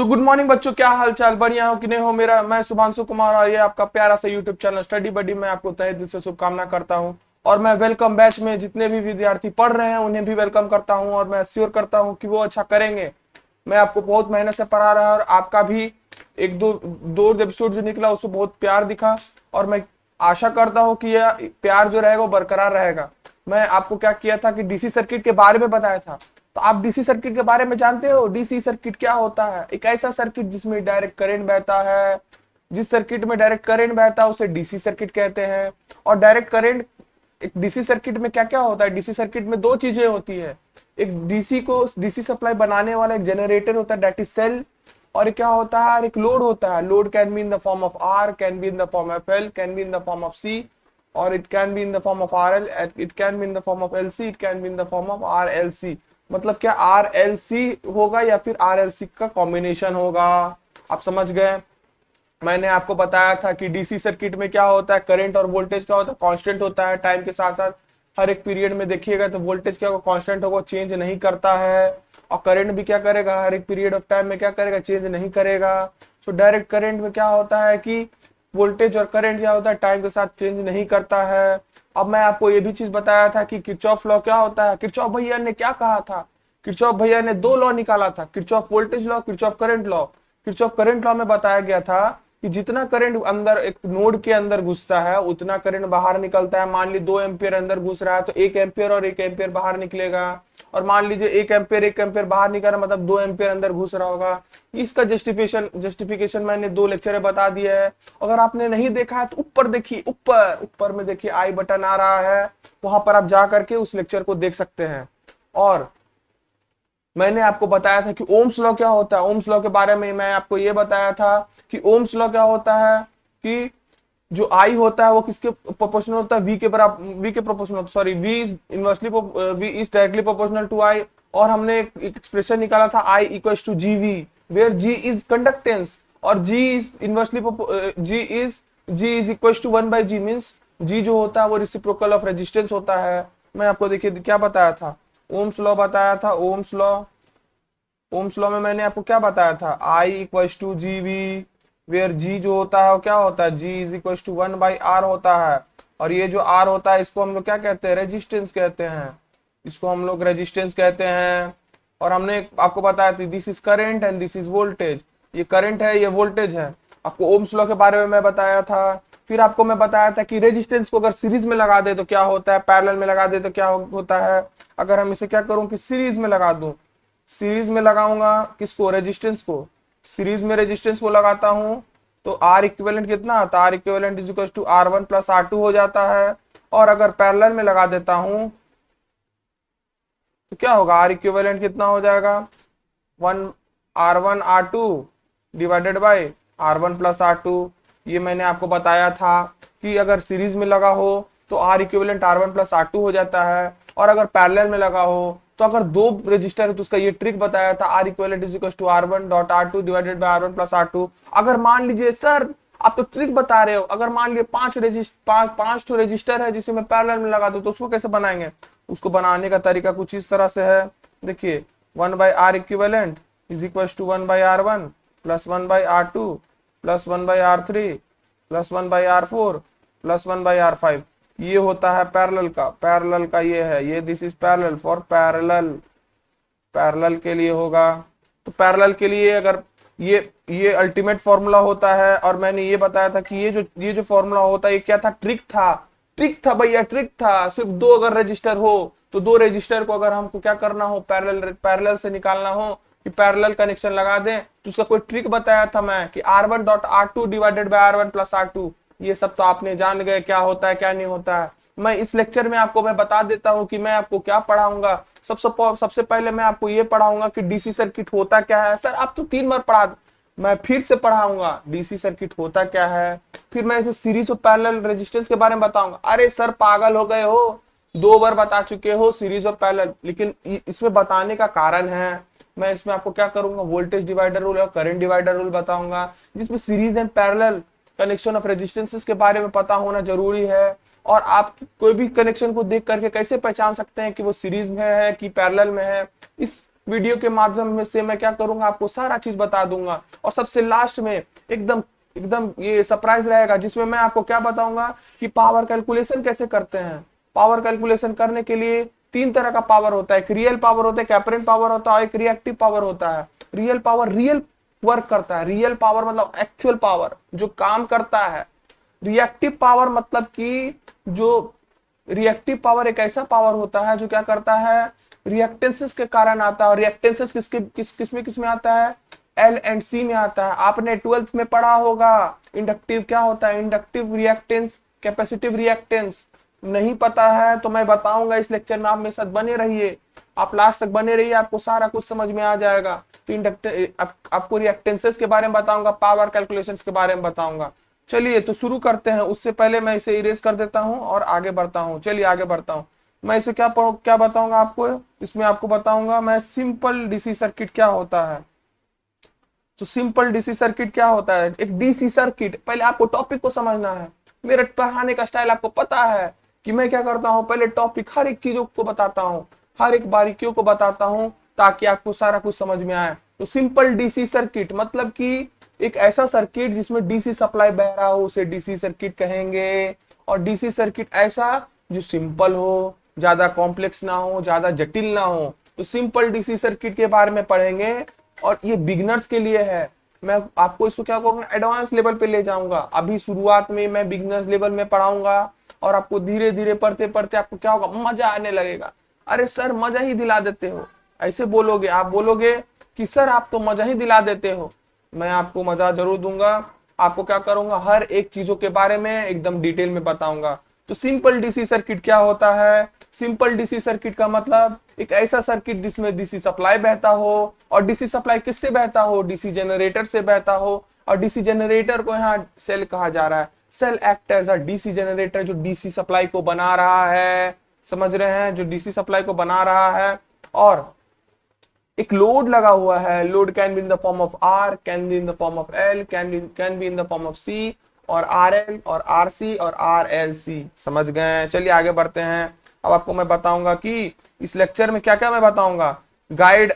Good morning बच्चों, क्या हाल चाल, बढ़िया हो कि नहीं हो। मैं शुभांशु कुमार और ये आपका प्यारा सा यूट्यूब चैनल स्टडी बडी में आपको तहे दिल से शुभकामना करता हूं। और मैं वेलकम बैच में जितने भी विद्यार्थी पढ़ रहे हैं उन्हें भी वेलकम करता हूं और मैं श्योर करता हूं कि वो अच्छा करेंगे। मैं आपको बहुत मेहनत से पढ़ा रहा और आपका भी एक दो दो एपिसोड जो निकला उसमें बहुत प्यार दिखा और मैं आशा करता हूं कि यह प्यार जो रहेगा वो बरकरार रहेगा। मैं आपको क्या किया था कि डीसी सर्किट के बारे में बताया था। तो आप डीसी सर्किट के बारे में जानते हो? डीसी सर्किट क्या होता है? एक ऐसा सर्किट जिसमें डायरेक्ट करंट बहता है। जिस सर्किट में डायरेक्ट करंट बहता है उसे डीसी सर्किट कहते हैं। और डायरेक्ट करंट एक डीसी सर्किट में क्या क्या होता है? डीसी सर्किट में दो चीजें होती है। एक डीसी सप्लाई बनाने वाला एक जनरेटर होता है, दैट इज सेल। और एक क्या होता है? एक लोड होता है। Load can be in the form of R, can be in the form of L, can be in the form of C, और it can be in the form of R L, it can be in the form of L C, it can be in the form of R L C. मतलब क्या are L सी होगा या फिर are L सी का combination होगा। आप समझ गए। मैंने आपको बताया था कि डीसी सर्किट में क्या होता है, करंट और वोल्टेज क्या होता है, कांस्टेंट होता है। टाइम के साथ साथ हर एक पीरियड में देखिएगा तो वोल्टेज क्या होगा, कांस्टेंट होगा, चेंज नहीं करता है। और करंट भी क्या करेगा, हर एक पीरियड ऑफ टाइम में क्या करेगा, चेंज नहीं करेगा। सो डायरेक्ट करंट में क्या होता है कि वोल्टेज और करंट क्या होता है, टाइम के साथ चेंज नहीं करता है। अब मैं आपको ये भी चीज बताया था कि किरचॉफ लॉ क्या होता है। किरचॉफ भैया ने क्या कहा था? किरचॉफ भैया ने दो लॉ निकाला था, Kirchhoff voltage law, Kirchhoff current law. Kirchhoff current law में बताया गया था कि जितना करंट अंदर एक नोड के अंदर घुसता है उतना करंट बाहर निकलता है। मान ली 2 एम्पियर अंदर घुस रहा है तो 1 एम्पियर और 1 एम्पियर बाहर निकलेगा। और मान लीजिए 1 एम्पियर बाहर निकल रहा मतलब 2 एम्पियर अंदर घुस रहा होगा। इसका जस्टिफिकेशन मैंने 2 लेक्चर में बता दिया है। अगर आपने नहीं देखा है तो ऊपर देखिए, ऊपर ऊपर में देखिए आई बटन आ रहा है, वहां पर आप जा करके उस लेक्चर को देख सकते हैं। और मैंने आपको बताया था कि ओम्स लॉ क्या होता है। ओम्स लॉ के बारे में मैं आपको ये बताया था कि ओम्स लॉ क्या होता है कि जो आई होता है वो किसके प्रोपोर्शनल होता है, वी के बराबर, वी के proportional, sorry V is inversely, V is directly proportional to I. और हमने एक एक्सप्रेशन निकाला था I equals to G V, where G is conductance और G is inversely, G is equals to 1/g, means G जो होता है वो रेसिप्रोकल ऑफ रेजिस्टेंस होता है। मैं आपको देखिए क्या बताया था, ओम्स लॉ बताया था। ओम्स लॉ, ओम्स लॉ में मैंने आपको क्या बताया था, I equals to G V, where G जो होता है वो क्या होता है, जी इज इक्वल्स टू 1/r होता है। और ये जो r होता है इसको हम लोग क्या कहते हैं, रेजिस्टेंस कहते हैं। इसको हम लोग रेजिस्टेंस कहते हैं। और हमने आपको बताया था this is current and this is voltage. ये करंट है, ये वोल्टेज है। आपको ओम्स लॉ के बारे में मैं बताया था। फिर आपको मैं बताया था कि रेजिस्टेंस को अगर सीरीज में लगा दे तो क्या होता है, पैरेलल में लगा दे तो क्या होता है। अगर हम इसे क्या करूं कि सीरीज में लगा दूं, सीरीज में लगाऊंगा किसको, रेजिस्टेंस को। सीरीज में रेजिस्टेंस को लगाता हूं तो आर इक्विवेलेंट कितना आता है, R equivalent is equal to R1 plus R2 हो जाता है। और अगर पैरेलल में लगा देता हूं तो क्या होगा, आर इक्विवेलेंट कितना हो जाएगा, 1 R1 R2 divided by R1 plus R2। ये मैंने आपको बताया था कि अगर सीरीज में लगा हो तो are equivalent R1 plus R2 हो जाता है। और अगर पैरेलल में लगा हो तो अगर दो रजिस्टर है तो उसका ये ट्रिक बताया था, R equivalent is equal to R1.R2 divided by R1 plus R2। अगर मान लीजिए सर आप तो ट्रिक बता रहे हो, अगर मान लीजिए पांच तो रजिस्टर है जिसे मैं पैरेलल में लगा दूं तो उसको कैसे बनाएंगे। उसको बनाने का तरीका कुछ इस तरह से है, देखिए 1/r equivalent is equal to 1/r1 plus 1/r2 plus 1/r3 plus 1/r4 plus 1/r5। ये होता है पैरेलल का, पैरेलल का ये है, ये this is parallel for parallel, parallel के लिए होगा। तो पैरेलल के लिए अगर ये अल्टीमेट फॉर्मूला होता है। और मैंने ये बताया था कि ये जो फॉर्मूला होता है ये क्या था, ट्रिक था। ट्रिक था भैया, ट्रिक था। सिर्फ दो अगर रजिस्टर हो तो दो रजिस्टर को अगर हमको क्या करना हो, पैरेलल से निकालना हो कि पैरेलल कनेक्शन लगा दें तो उसका कोई ट्रिक बताया था मैं कि R1.R2 divided by R1 plus R2। ये सब तो आपने जान गए क्या होता है क्या नहीं होता है। मैं इस लेक्चर में आपको मैं बता देता हूं कि मैं आपको क्या पढ़ाऊंगा। सबसे पहले मैं आपको ये पढ़ाऊंगा कि डीसी सर्किट होता क्या है। सर आप तो 3 बार पढ़ा, मैं फिर से पढ़ाऊंगा डीसी सर्किट होता क्या है। फिर मैं इसमें सीरीज और पैरेलल रेजिस्टेंस के बारे में बताऊंगा। अरे सर पागल हो गए हो, 2 बार बता चुके हो सीरीज और पैरेलल, लेकिन इसमें बताने का कारण है। मैं इसमें आपको क्या करूंगा, वोल्टेज डिवाइडर रूल और करंट डिवाइडर रूल बताऊंगा, जिसमें series and parallel connection of resistances के बारे में पता होना जरूरी है। और आप कोई भी कनेक्शन को देख करके कैसे पहचान सकते हैं कि वो सीरीज में है कि पैरेलल में है, इस वीडियो के माध्यम में से मैं क्या करूंगा, आपको सारा चीज बता दूंगा। और सबसे लास्ट में एकदम एकदम ये सरप्राइज रहेगा, जिसमें मैं आपको क्या बताऊंगा कि पावर कैलकुलेशन कैसे करते हैं। पावर कैलकुलेशन करने के लिए तीन तरह का पावर होता है, एक रियल पावर होता है, एक एपरेंट पावर होता है, एक रिएक्टिव पावर होता है। रियल पावर रियल वर्क करता है, रियल पावर मतलब एक्चुअल पावर जो काम करता है। रिएक्टिव पावर मतलब कि जो रिएक्टिव पावर एक ऐसा पावर होता है जो क्या करता है, रिएक्टेंसेस के कारण आता है। और रिएक्टेंसेस किस में आता है, एल एंड सी में आता है। आपने 12th में पढ़ा होगा इंडक्टिव क्या होता है, इंडक्टिव रिएक्टेंस, कैपेसिटिव रिएक्टेंस। नहीं पता है तो मैं बताऊंगा इस लेक्चर में, आप मेरे साथ बने रहिए, आप लास्ट तक बने रहिए, आपको सारा कुछ समझ में आ जाएगा। तो आपको रिएक्टेंसेस के बारे में बताऊंगा, पावर कैलकुलेशंस के बारे में बताऊंगा। चलिए तो शुरू करते हैं। उससे पहले मैं इसे इरेज कर देता हूं और आगे बढ़ता हूं। चलिए आगे बढ़ता हूं। मैं इसे क्या बताऊंगा आपको, इसमें आपको बताऊंगा मैं सिंपल डीसी सर्किट क्या होता है। तो सिंपल डीसी सर्किट क्या होता है, एक डीसी सर्किट। पहले आपको टॉपिक को समझना है। मेरा पढ़ाने का स्टाइल आपको पता है कि मैं क्या करता हूं, पहले टॉपिक हर एक चीजों को बताता हूं, हर एक बारीकियों को बताता हूं, ताकि आपको सारा कुछ समझ में आए। तो सिंपल डीसी सर्किट मतलब कि एक ऐसा सर्किट जिसमें डीसी सप्लाई बह रहा हो, उसे डीसी सर्किट कहेंगे। और डीसी सर्किट ऐसा जो सिंपल हो, ज्यादा कॉम्प्लेक्स ना हो, ज्यादा जटिल ना हो। तो सिंपल डीसी सर्किट के बारे में पढ़ेंगे और ये बिगनर्स के लिए है। मैं आपको इसको क्या करूंगा, एडवांस लेवल पे ले जाऊंगा। अभी शुरुआत में मैं बिगनर्स लेवल में पढ़ाऊंगा और आपको धीरे धीरे पढ़ते पढ़ते आपको क्या होगा, मजा आने लगेगा। अरे सर मजा ही दिला देते हो, ऐसे बोलोगे, आप बोलोगे कि सर आप तो मजा ही दिला देते हो। मैं आपको मजा जरूर दूंगा। आपको क्या करूंगा, हर एक चीजों के बारे में एकदम डिटेल में बताऊंगा। तो सिंपल डीसी सर्किट क्या होता है, सिंपल डीसी सर्किट का मतलब एक ऐसा सर्किट जिसमें डीसी सप्लाई बहता हो। और डीसी सप्लाई किससे बहता हो, डीसी जनरेटर से बहता हो। और डीसी जनरेटर को यहाँ सेल कहा जा रहा है। Cell act as a DC generator, जो डीसी सप्लाई को बना रहा है, समझ रहे हैं, जो डीसी सप्लाई को बना रहा है। और एक लोड लगा हुआ है, load can be in the form of R, can be in the form of L, can be in the form of C और आर एल और आर सी और आर एल सी। समझ गए। चलिए आगे बढ़ते हैं। अब आपको मैं बताऊंगा कि इस लेक्चर में क्या क्या मैं बताऊंगा। Guide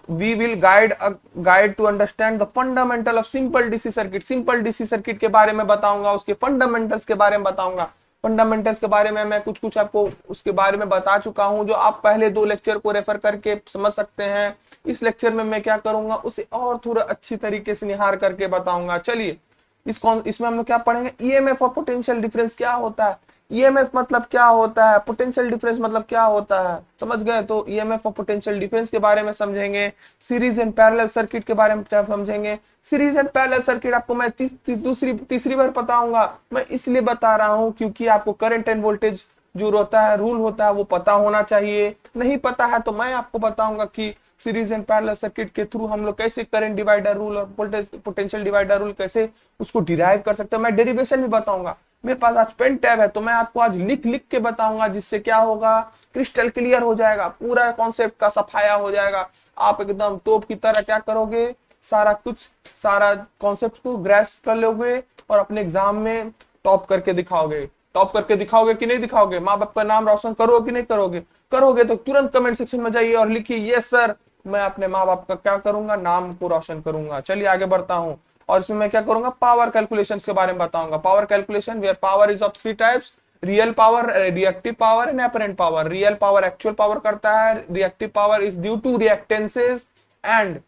we will guide to understand the fundamental of simple DC circuit. Simple DC circuit के बारे में बताऊंगा, उसके फंडामेंटल्स के बारे में बताऊंगा। फंडामेंटल्स के बारे में मैं कुछ कुछ आपको उसके बारे में बता चुका हूं, जो आप पहले दो लेक्चर को रेफर करके समझ सकते हैं। इस लेक्चर में मैं क्या करूंगा, उसे और थोड़ा अच्छी तरीके से निहार करके बताऊंगा। चलिए इसमें हम लोग क्या पढ़ेंगे, ईएमएफ और पोटेंशियल डिफरेंस क्या होता है। ईएमएफ मतलब क्या होता है, पोटेंशियल डिफरेंस मतलब क्या होता है, समझ गए। तो ईएमएफ और पोटेंशियल डिफरेंस के बारे में समझेंगे। सीरीज एंड पैरेलल सर्किट के बारे में क्या समझेंगे। सीरीज एंड पैरेलल सर्किट आपको मैं तीसरी बार बताऊंगा। मैं इसलिए बता रहा हूं क्योंकि आपको करंट एंड वोल्टेज जो होता है, रूल होता है, वो पता होना चाहिए। नहीं पता है तो मैं आपको बताऊंगा कि सीरीज एंड पैरेलल सर्किट के थ्रू हम लोग कैसे करंट डिवाइडर रूल और पोटेंशियल डिवाइडर रूल कैसे उसको डिराइव कर सकते हैं। मैं डेरिवेशन भी बताऊंगा। मेरे पास आज पेन टैब है तो मैं आपको आज लिख लिख के बताऊंगा, जिससे क्या होगा, क्रिस्टल क्लियर हो जाएगा, पूरा कॉन्सेप्ट का सफाया हो जाएगा। आप एकदम तोप की तरह क्या करोगे, सारा कुछ, सारा कॉन्सेप्ट को ग्रैस्प कर लोगे और अपने एग्जाम में टॉप करके दिखाओगे। टॉप करके दिखाओगे कि नहीं दिखाओगे, माँ बाप का नाम रोशन करोगे कि नहीं करोगे। करोगे तो तुरंत कमेंट सेक्शन में जाइए और लिखिए यस सर, मैं अपने माँ बाप का क्या करूंगा, नाम को रोशन करूंगा। चलिए आगे बढ़ता हूं। और इसमें मैं क्या करूंगा, पावर कैलकुलेशन के बारे में बताऊंगा। Power calculation where power is of three types, real power, reactive power and apparent power. Real power actual power करता है, reactive power is due to reactances and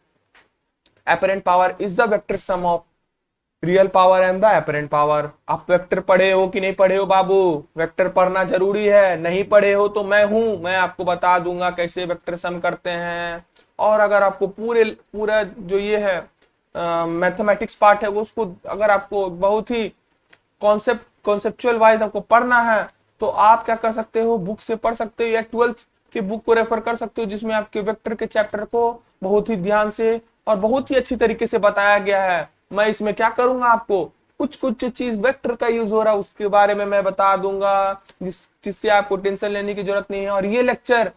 apparent power is the vector sum of real power and the apparent power. आप vector पढ़े हो कि नहीं पढ़े हो बाबू, vector पढ़ना जरूरी है। नहीं पढ़े हो तो मैं हूं, मैं आपको बता दूंगा कैसे वेक्टर सम करते हैं। और अगर आपको पूरा जो ये है मैथमेटिक्स पार्ट है, वो उसको अगर आपको बहुत ही कॉन्सेप्चुअल वाइज आपको पढ़ना है तो आप क्या कर सकते हो, बुक से पढ़ सकते हो या 12th की बुक को रेफर कर सकते हो, जिसमें आपके वेक्टर के चैप्टर को बहुत ही ध्यान से और बहुत ही अच्छी तरीके से बताया गया है। मैं इसमें क्या करूंगा, आपको कुछ कुछ चीज वेक्टर का यूज हो रहा है उसके बारे में मैं बता दूंगा, जिससे आपको टेंशन लेने की जरूरत नहीं है। और ये लेक्चर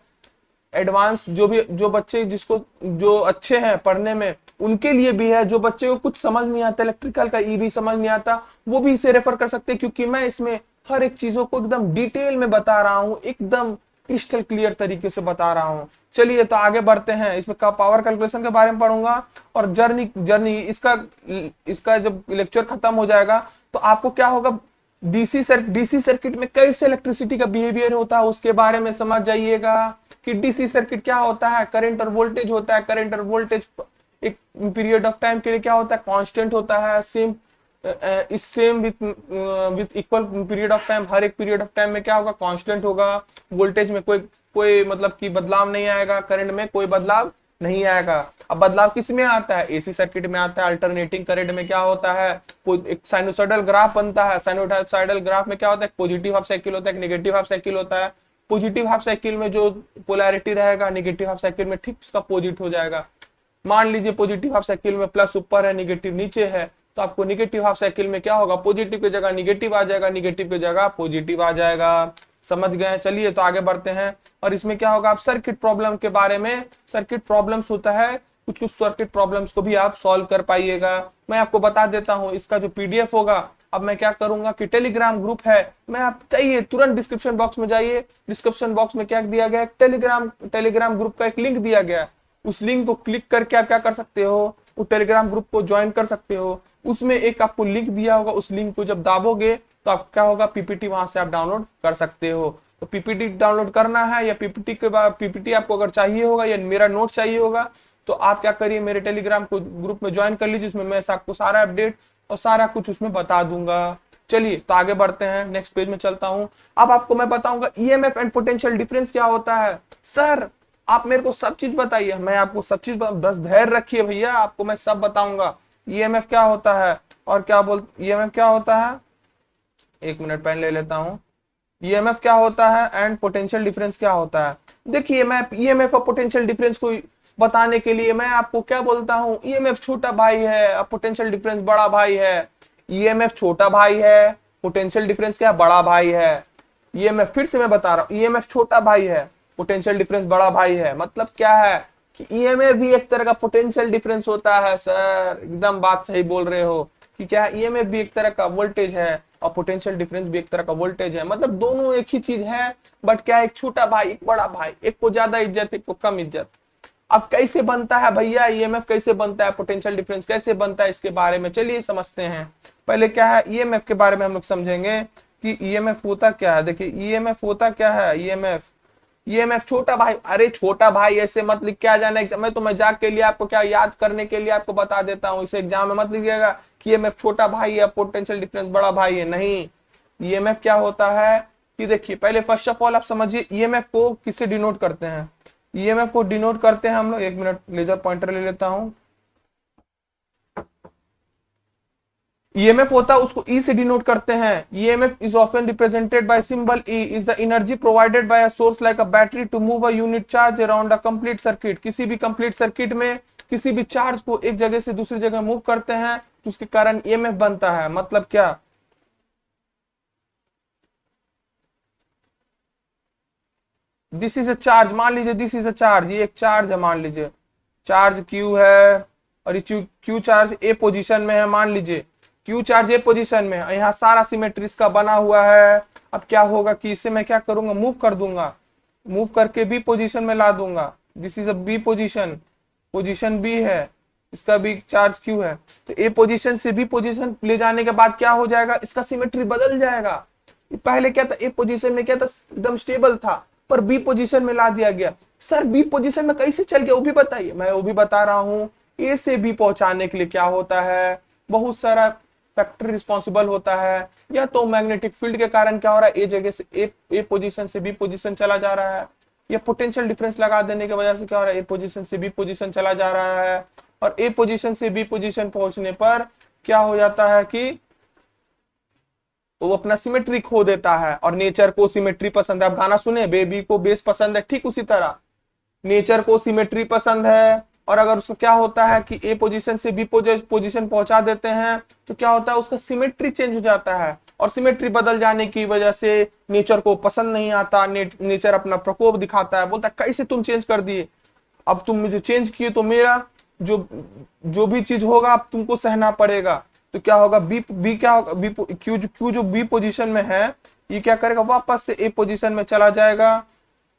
एडवांस जो बच्चे जिसको जो अच्छे हैं पढ़ने में उनके लिए भी है। जो बच्चे को कुछ समझ नहीं आता, इलेक्ट्रिकल का ईवी समझ नहीं आता, वो भी इसे रेफर कर सकते हैं, क्योंकि मैं इसमें हर एक चीजों को एकदम डिटेल में बता रहा हूं, एकदम क्रिस्टल क्लियर तरीके से बता रहा हूं। चलिए तो आगे बढ़ते हैं, इसमें पावर कैलकुलेशन के बारे में पढ़ूंगा और जर्नी जर्नी इसका जब लेक्चर खत्म हो जाएगा तो आपको क्या होगा, डीसी सर्किट में कैसे इलेक्ट्रिसिटी का बिहेवियर होता है उसके बारे में समझ जाइएगा कि डीसी सर्किट क्या होता है, करंट और वोल्टेज होता है, करंट और वोल्टेज एक पीरियड ऑफ टाइम के लिए क्या होता है, कांस्टेंट होता है, same with equal period of time, हर एक पीरियड ऑफ टाइम में क्या होगा, कांस्टेंट होगा, वोल्टेज में कोई कोई मतलब कि बदलाव नहीं आएगा, करंट में कोई बदलाव नहीं आएगा। अब बदलाव किस में आता है, एसी सर्किट में आता है। अल्टरनेटिंग करंट में क्या होता है, एक साइनोसॉइडल ग्राफ बनता है, साइनोसॉइडल ग्राफ में क्या होता है, पॉजिटिव हाफ साइकिल होता है, नेगेटिव हाफ साइकिल होता है। पॉजिटिव हाफ साइकिल में जो पोलैरिटी रहेगा नेगेटिव हाफ साइकिल में ठीक उसका पोजिट हो जाएगा। मान लीजिए पॉजिटिव हाफ साइकिल में प्लस ऊपर है, नेगेटिव नीचे है, तो आपको नेगेटिव हाफ साइकिल में क्या होगा, पॉजिटिव की जगह नेगेटिव आ जाएगा, नेगेटिव की जगह पॉजिटिव आ जाएगा। समझ गए। चलिए तो आगे बढ़ते हैं और इसमें क्या होगा, आप सर्किट प्रॉब्लम के बारे में, सर्किट प्रॉब्लम्स होता है, कुछ कुछ सर्किट प्रॉब्लम्स को भी आप सॉल्व कर पाइएगा। मैं आपको बता देता हूं इसका जो पीडीएफ होगा, अब मैं क्या करूंगा कि टेलीग्राम ग्रुप है, मैं आप चाहिए तुरंत डिस्क्रिप्शन बॉक्स में जाइए, डिस्क्रिप्शन बॉक्स में क्या दिया गया है, टेलीग्राम ग्रुप का एक लिंक दिया गया है, उस लिंक को क्लिक करके आप क्या कर सकते हो, वो टेलीग्राम ग्रुप को ज्वाइन कर सकते हो। उसमें एक आपको लिंक दिया होगा, उस लिंक को जब दाबोगे तो आप क्या होगा, पीपीटी वहां से आप डाउनलोड कर सकते हो। तो पीपीटी डाउनलोड करना है या पीपीटी के बाद पीपीटी आपको अगर चाहिए होगा या मेरा नोट चाहिए होगा तो आप क्या करिए, मेरे टेलीग्राम को ग्रुप में ज्वाइन कर लीजिए, उसमें मैं आपको सारा अपडेट और सारा कुछ उसमें बता दूंगा। चलिए तो आगे बढ़ते हैं, नेक्स्ट पेज में चलता हूं। अब आपको मैं बताऊंगा ईएमएफ एंड पोटेंशियल डिफरेंस क्या होता है। सर आप मेरे को सब चीज बताइए, मैं आपको सब चीज, बस धैर्य रखिए भैया, आपको मैं सब बताऊंगा। ईएमएफ क्या होता है और क्या ईएमएफ क्या होता है, एक मिनट पेन ले लेता हूं। ईएमएफ क्या होता है एंड पोटेंशियल डिफरेंस क्या होता है। देखिए मैं ईएमएफ और पोटेंशियल डिफरेंस को बताने के लिए मैं आपको क्या बोलता हूं, ईएमएफ छोटा भाई है और पोटेंशियल डिफरेंस बड़ा भाई है। ईएमएफ छोटा भाई है, पोटेंशियल डिफरेंस क्या, बड़ा भाई है। ईएमएफ फिर से मैं बता रहा हूं, ईएमएफ छोटा भाई है, पोटेंशियल डिफरेंस बड़ा भाई है। मतलब क्या है कि ईएमएफ भी एक तरह का पोटेंशियल डिफरेंस होता है। सर एकदम बात सही बोल रहे हो कि क्या है, ईएमएफ भी एक तरह का वोल्टेज है और पोटेंशियल डिफरेंस भी एक तरह का वोल्टेज है। मतलब दोनों एक ही चीज है, बट क्या है, एक छोटा भाई एक बड़ा भाई, एक को ज्यादा इज्जत एक को कम इज्जत। अब कैसे बनता है भैया ईएमएफ, कैसे बनता है पोटेंशियल डिफरेंस कैसे बनता है, इसके बारे में चलिए समझते हैं। पहले क्या है ईएमएफ के बारे में हम लोग समझेंगे कि ईएमएफ होता क्या है। देखिए ईएमएफ होता क्या है, ईएमएफ छोटा भाई, अरे छोटा भाई ऐसे मत लिख के आ जाना, मैं तो मजाक के लिए आपको क्या याद करने के लिए आपको बता देता हूँ, इसे एग्जाम में मत लिखिएगा कि ईएमएफ छोटा भाई है पोटेंशियल डिफरेंस बड़ा भाई है, नहीं। ईएमएफ क्या होता है कि देखिए पहले फर्स्ट ऑफ ऑल आप समझिए ईएमएफ को किससे डिनोट करते हैं। ईएमएफ को डिनोट करते हैं हम लोग, एक मिनट लेजर पॉइंटर ले लेता हूं। ईएमएफ होता है उसको ई से डिनोट करते हैं। EMF is often represented by symbol E, is the energy provided by a source like a battery to move a unit charge around a complete circuit. किसी भी कंप्लीट सर्किट में किसी भी चार्ज को एक जगह से दूसरी जगह मूव करते हैं तो उसके कारण ईएमएफ बनता है। मतलब क्या, दिस इज अ चार्ज, मान लीजिए दिस इज अ चार्ज, ये एक चार्ज है, मान लीजिए चार्ज क्यू है और ये क्यू चार्ज ए पोजीशन में है, मान लीजिए क्यू चार्ज ए पोजीशन में है, यहाँ सारा सिमेट्री इसका बना हुआ है। अब क्या होगा कि इसे मैं क्या करूंगा, मूव कर दूंगा, मूव करके बी पोजीशन में ला दूंगा। This is a B position, position B है, इसका भी चार्ज क्यू है, तो ए पोजीशन से बी पोजीशन ले जाने के बाद क्या हो जाएगा, इसका सिमेट्री बदल जाएगा। पहले क्या था, ए पोजीशन में क्या था, एकदम स्टेबल था, पर बी पोजीशन में ला दिया गया। सर बी पोजीशन में कैसे चल गया वो भी बताइए, मैं वो भी बता रहा हूँ। ए से बी पहुंचाने के लिए क्या होता है, बहुत सारा फैक्टर रिस्पॉन्सिबल होता है। या तो मैग्नेटिक फील्ड के कारण क्या हो रहा है, ए जगह से ए पोजीशन से बी पोजीशन चला जा रहा है, या पोटेंशियल डिफरेंस लगा देने की वजह से क्या हो रहा है, ए पोजीशन से बी पोजीशन चला जा रहा है। और ए पोजीशन से बी पोजीशन पहुंचने पर क्या हो जाता है कि वो अपना सिमेट्री खो देता है। और नेचर को सिमेट्री पसंद है, आप गाना सुने, बेबी को बेस पसंद है, ठीक उसी तरह नेचर को सिमेट्री पसंद है। और अगर उसका क्या होता है कि ए पोजीशन से बी पोजीशन पहुंचा देते हैं तो क्या होता है, उसका सिमेट्री चेंज हो जाता है। और सिमेट्री बदल जाने की वजह से नेचर को पसंद नहीं आता, नेचर अपना प्रकोप दिखाता है, बोलता है कैसे तुम चेंज कर दिए, अब तुम मुझे चेंज किए तो मेरा जो जो भी चीज होगा अब तुमको सहना पड़ेगा। तो क्या होगा, बी क्या होगा, क्यू जो बी पोजीशन में है ये क्या करेगा, वापस से ए पोजीशन में चला जाएगा।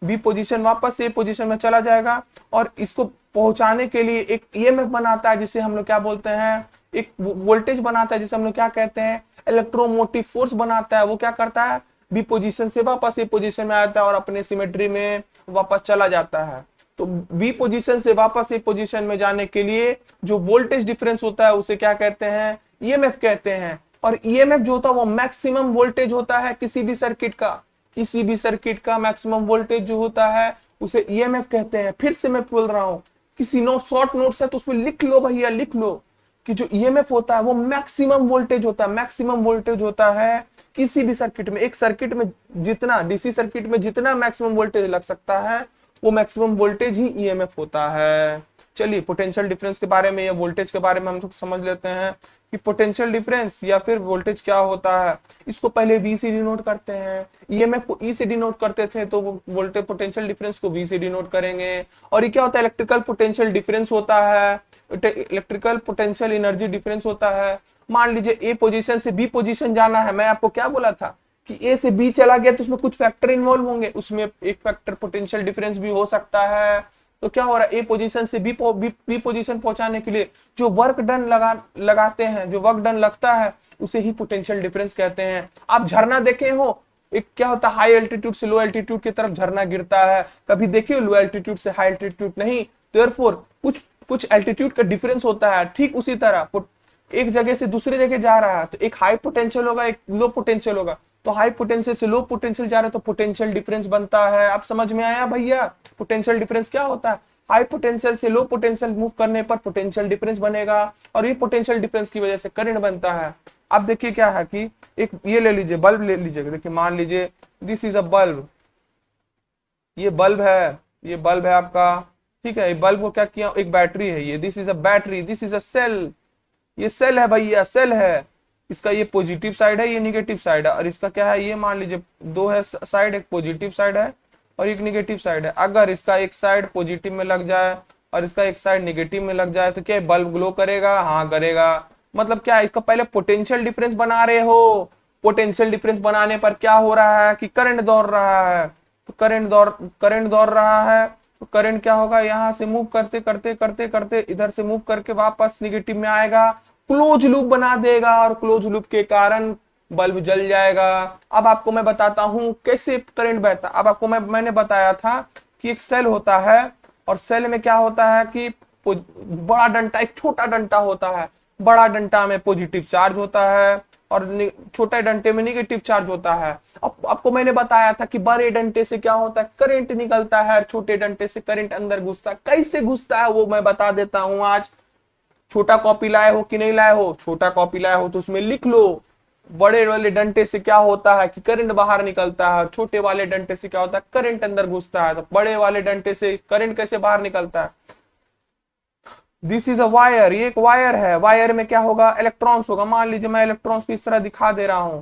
बी पोजीशन वापस ए पोजीशन में चला जाएगा और इसको पहुंचाने के लिए एक ईएमएफ बनाता है जिसे हम लोग क्या बोलते हैं, एक वोल्टेज बनाता है जिसे हम लोग क्या कहते हैं, इलेक्ट्रोमोटिव फोर्स बनाता है। वो क्या करता है, बी पोजीशन से वापस ए पोजीशन में आता है और अपने सिमेट्री में वापस चला जाता है। तो बी पोजीशन से वापस ए पोजीशन में जाने के लिए जो वोल्टेज डिफरेंस होता है उसे क्या कहते हैं, ईएमएफ कहते हैं। और ईएमएफ जो होता है वो मैक्सिमम वोल्टेज होता है किसी भी सर्किट का, किसी भी सर्किट का मैक्सिमम वोल्टेज जो होता है उसे ईएमएफ कहते हैं। फिर से मैं बोल रहा हूं, किसी नोट शॉर्ट नोट्स है तो उसमें लिख लो भैया, लिख लो कि जो ईएमएफ होता है वो मैक्सिमम वोल्टेज होता है, मैक्सिमम वोल्टेज होता है किसी भी सर्किट में। एक सर्किट में जितना, डीसी सर्किट में जितना मैक्सिमम वोल्टेज लग सकता है वो मैक्सिमम वोल्टेज ही ईएमएफ होता है। चलिए पोटेंशियल डिफरेंस के बारे में या वोल्टेज के बारे में हम लोग समझ लेते हैं कि पोटेंशियल डिफरेंस या फिर वोल्टेज क्या होता है। इसको पहले वी से डिनोट करते हैं, ईएमएफ को ई से डिनोट करते थे तो वो वोल्टेज पोटेंशियल डिफरेंस को वी से डिनोट करेंगे। और ये क्या होता है, इलेक्ट्रिकल पोटेंशियल डिफरेंस होता है, इलेक्ट्रिकल पोटेंशियल एनर्जी डिफरेंस होता है। मान लीजिए ए पोजीशन से बी पोजीशन जाना है, मैं आपको क्या बोला था कि ए से बी चला गया तो उसमें कुछ फैक्टर इन्वॉल्व होंगे, उसमें एक फैक्टर पोटेंशियल डिफरेंस भी हो सकता है। तो क्या हो रहा है, ए पोजीशन से बी पोजीशन पहुंचाने के लिए जो वर्क डन लगाते हैं, जो वर्क डन लगता है उसे ही पोटेंशियल डिफरेंस कहते हैं। आप झरना देखे हो, एक क्या होता है, हाई एल्टीट्यूड से लो एल्टीट्यूड की तरफ झरना गिरता है, कभी देखिए लो एल्टीट्यूड से हाई एल्टीट्यूड नहीं। देयरफॉर कुछ एल्टीट्यूड का डिफरेंस होता है। ठीक उसी तरह एक जगह से दूसरी जगह जा रहा है तो एक हाई पोटेंशियल होगा, एक लो पोटेंशियल होगा। तो हाई पोटेंशियल से लो पोटेंशियल जा रहा है तो पोटेंशियल डिफरेंस बनता है। आप समझ में आया भैया, पोटेंशियल डिफरेंस क्या होता है, हाई पोटेंशियल से लो पोटेंशियल मूव करने पर पोटेंशियल डिफरेंस बनेगा और ये पोटेंशियल डिफरेंस की वजह से करंट बनता है। अब देखिए क्या है कि एक ये ले लीजिए, बल्ब ले लीजिएगा। देखिए मान लीजिए दिस इज अ बल्ब, ये बल्ब है, ये बल्ब है आपका, ठीक है। बल्ब को क्या किया, एक बैटरी है ये, this is a battery, this is a cell, ये सेल है भैया, सेल है। इसका ये पॉजिटिव साइड है, ये निगेटिव साइड है। और इसका क्या है, ये मान लीजिए दो है साइड, एक पॉजिटिव साइड है और एक निगेटिव साइड है। अगर इसका एक साइड पॉजिटिव में लग जाए और इसका एक साइड निगेटिव में लग जाए तो क्या बल्ब ग्लो करेगा, हाँ करेगा। मतलब क्या, इसका पहले पोटेंशियल डिफरेंस बना रहे हो, पोटेंशियल डिफरेंस बनाने पर क्या हो रहा है कि करंट दौड़ रहा है। तो करंट दौड़ रहा है तो करंट क्या होगा, यहाँ से मूव करते करते करते करते इधर से मूव करके वापस निगेटिव में आएगा, क्लोज लूप बना देगा और क्लोज लूप के कारण बल्ब जल जाएगा। अब आपको मैं बताता हूं कैसे करंट बहता। अब आपको मैंने बताया था कि एक सेल होता है और सेल में क्या होता है कि बड़ा डंटा, एक छोटा डंटा होता है, बड़ा डंटा में पॉजिटिव चार्ज होता है और छोटे डंटे में निगेटिव चार्ज होता है। अब आपको मैंने बताया था कि बड़े डंटे से क्या होता है, करंट निकलता है, छोटे डंटे से करंट अंदर घुसता है। कैसे घुसता है वो मैं बता देता हूं आज। छोटा कॉपी लाए हो कि नहीं लाए हो, छोटा कॉपी लाए हो तो उसमें लिख लो, बड़े वाले डंटे से क्या होता है कि करंट बाहर निकलता है, छोटे वाले डंटे से क्या होता है, करंट अंदर घुसता है। तो बड़े वाले डंटे से करंट कैसे बाहर निकलता है, दिस इज अ वायर, ये एक वायर है। वायर में क्या होगा, इलेक्ट्रॉन्स होगा। मान लीजिए मैं इलेक्ट्रॉन्स को इस तरह दिखा दे रहा हूं,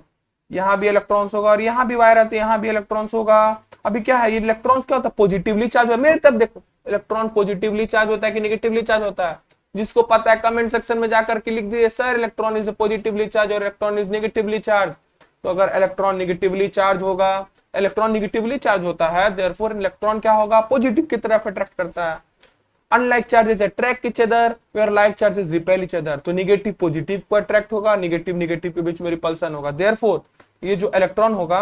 यहाँ भी इलेक्ट्रॉन्स होगा और यहाँ भी वायर आते हैं, यहाँ भी इलेक्ट्रॉन्स होगा। अभी क्या है, ये इलेक्ट्रॉन्स क्या होता है, पॉजिटिवली चार्ज होता है। मेरी तरफ देखो, इलेक्ट्रॉन पॉजिटिवली चार्ज होता है कि निगेटिवली चार्ज होता है, जिसको पता है कमेंट सेक्शन में जाकर के लिख दीजिए, sir electron is positively charge और इलेक्ट्रॉन इज नेगेटिवली चार्ज। तो अगर इलेक्ट्रॉन निगेटिवली चार्ज होगा, इलेक्ट्रॉन निगेटिवली चार्ज होता है, देयरफॉर इलेक्ट्रॉन क्या होगा, पॉजिटिव की तरफ अट्रैक्ट करता है। Unlike charges attract each other where like charges repel each other. तो निगेटिव पॉजिटिव को अट्रैक्ट होगा, निगेटिव निगेटिव के बीच में रिपल्सन होगा। देयरफॉर ये जो इलेक्ट्रॉन होगा,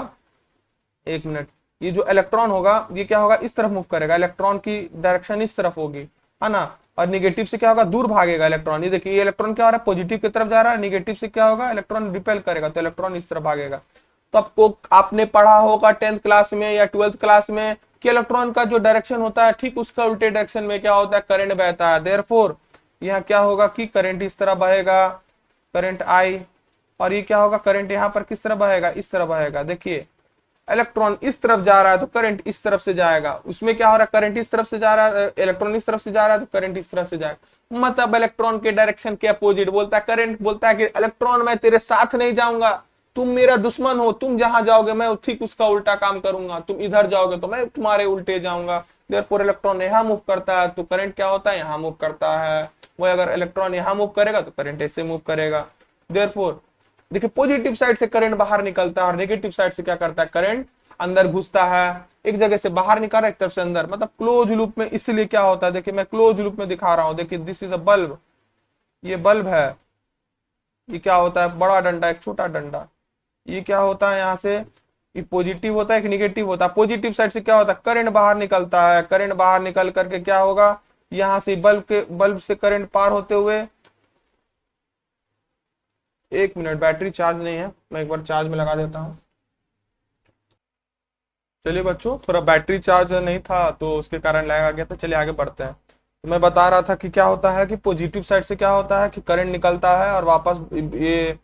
एक मिनट, ये जो इलेक्ट्रॉन होगा ये क्या होगा, इस तरफ मूव करेगा, इलेक्ट्रॉन की डायरेक्शन इस तरफ होगी, है ना। और निगेटिव से क्या होगा, दूर भागेगा इलेक्ट्रॉन। ये देखिए, ये इलेक्ट्रॉन क्या हो रहा है, पॉजिटिव की तरफ जा रहा है, निगेटिव से क्या होगा, इलेक्ट्रॉन रिपेल करेगा, तो इलेक्ट्रॉन इस तरफ भागेगा। तो आपको आपने पढ़ा होगा 10th क्लास में या 12th क्लास में कि इलेक्ट्रॉन का जो डायरेक्शन होता है ठीक उसका उल्टे डायरेक्शन में क्या होता है, करंट बहता है। देयरफॉर यहाँ क्या होगा कि करंट इस तरह बहेगा, करंट आई, और ये क्या होगा, करंट यहाँ पर किस तरह बहेगा, इस तरह बहेगा। देखिए इलेक्ट्रॉन इस तरफ जा रहा है तो करंट इस तरफ से जाएगा, उसमें क्या हो रहा है, करंट इस तरफ से जा रहा है, इलेक्ट्रॉन इस तरफ से जा रहा है तो करंट इस तरफ से जाएगा। मतलब इलेक्ट्रॉन के डायरेक्शन के अपोजिट बोलता है करंट, बोलता है कि इलेक्ट्रॉन मैं तेरे साथ नहीं जाऊंगा, तुम मेरा दुश्मन हो, तुम जहां जाओगे मैं ठीक उसका उल्टा काम करूंगा, तुम इधर जाओगे तो मैं तुम्हारे उल्टे जाऊंगा। देयरफॉर इलेक्ट्रॉन यहाँ मूव करता है तो करंट क्या होता है, यहाँ मूव करता है। वही अगर इलेक्ट्रॉन यहाँ मूव करेगा तो करंट ऐसे मूव करेगा। देयरफॉर देखिए पॉजिटिव साइड से करंट बाहर निकलता है और नेगेटिव साइड से क्या करता है, करंट अंदर घुसता है, एक जगह से बाहर निकल रहा है, एक तरफ से अंदर, मतलब क्लोज लूप में। इसलिए क्या होता है, देखिए मैं क्लोज लूप में दिखा रहा हूं, देखिए दिस इज अ बल्ब, ये बल्ब है। ये क्या होता है, बड़ा डंडा एक छोटा डंडा। ये क्या होता है, यहाँ से ये पॉजिटिव होता है, एक निगेटिव होता है। पॉजिटिव साइड से क्या होता है, करंट बाहर निकलता है। करंट बाहर निकल करके क्या होगा, यहाँ से बल्ब से करंट पार होते हुए, एक मिनट बैटरी चार्ज नहीं है, मैं एक बार चार्ज में लगा देता हूँ। चलिए बच्चों, थोड़ा बैटरी चार्ज नहीं था तो उसके कारण लैग आ गया था। चलिए आगे बढ़ते हैं। तो मैं बता रहा था कि क्या होता है कि पॉजिटिव साइड से क्या होता है कि करंट निकलता है और वापस ये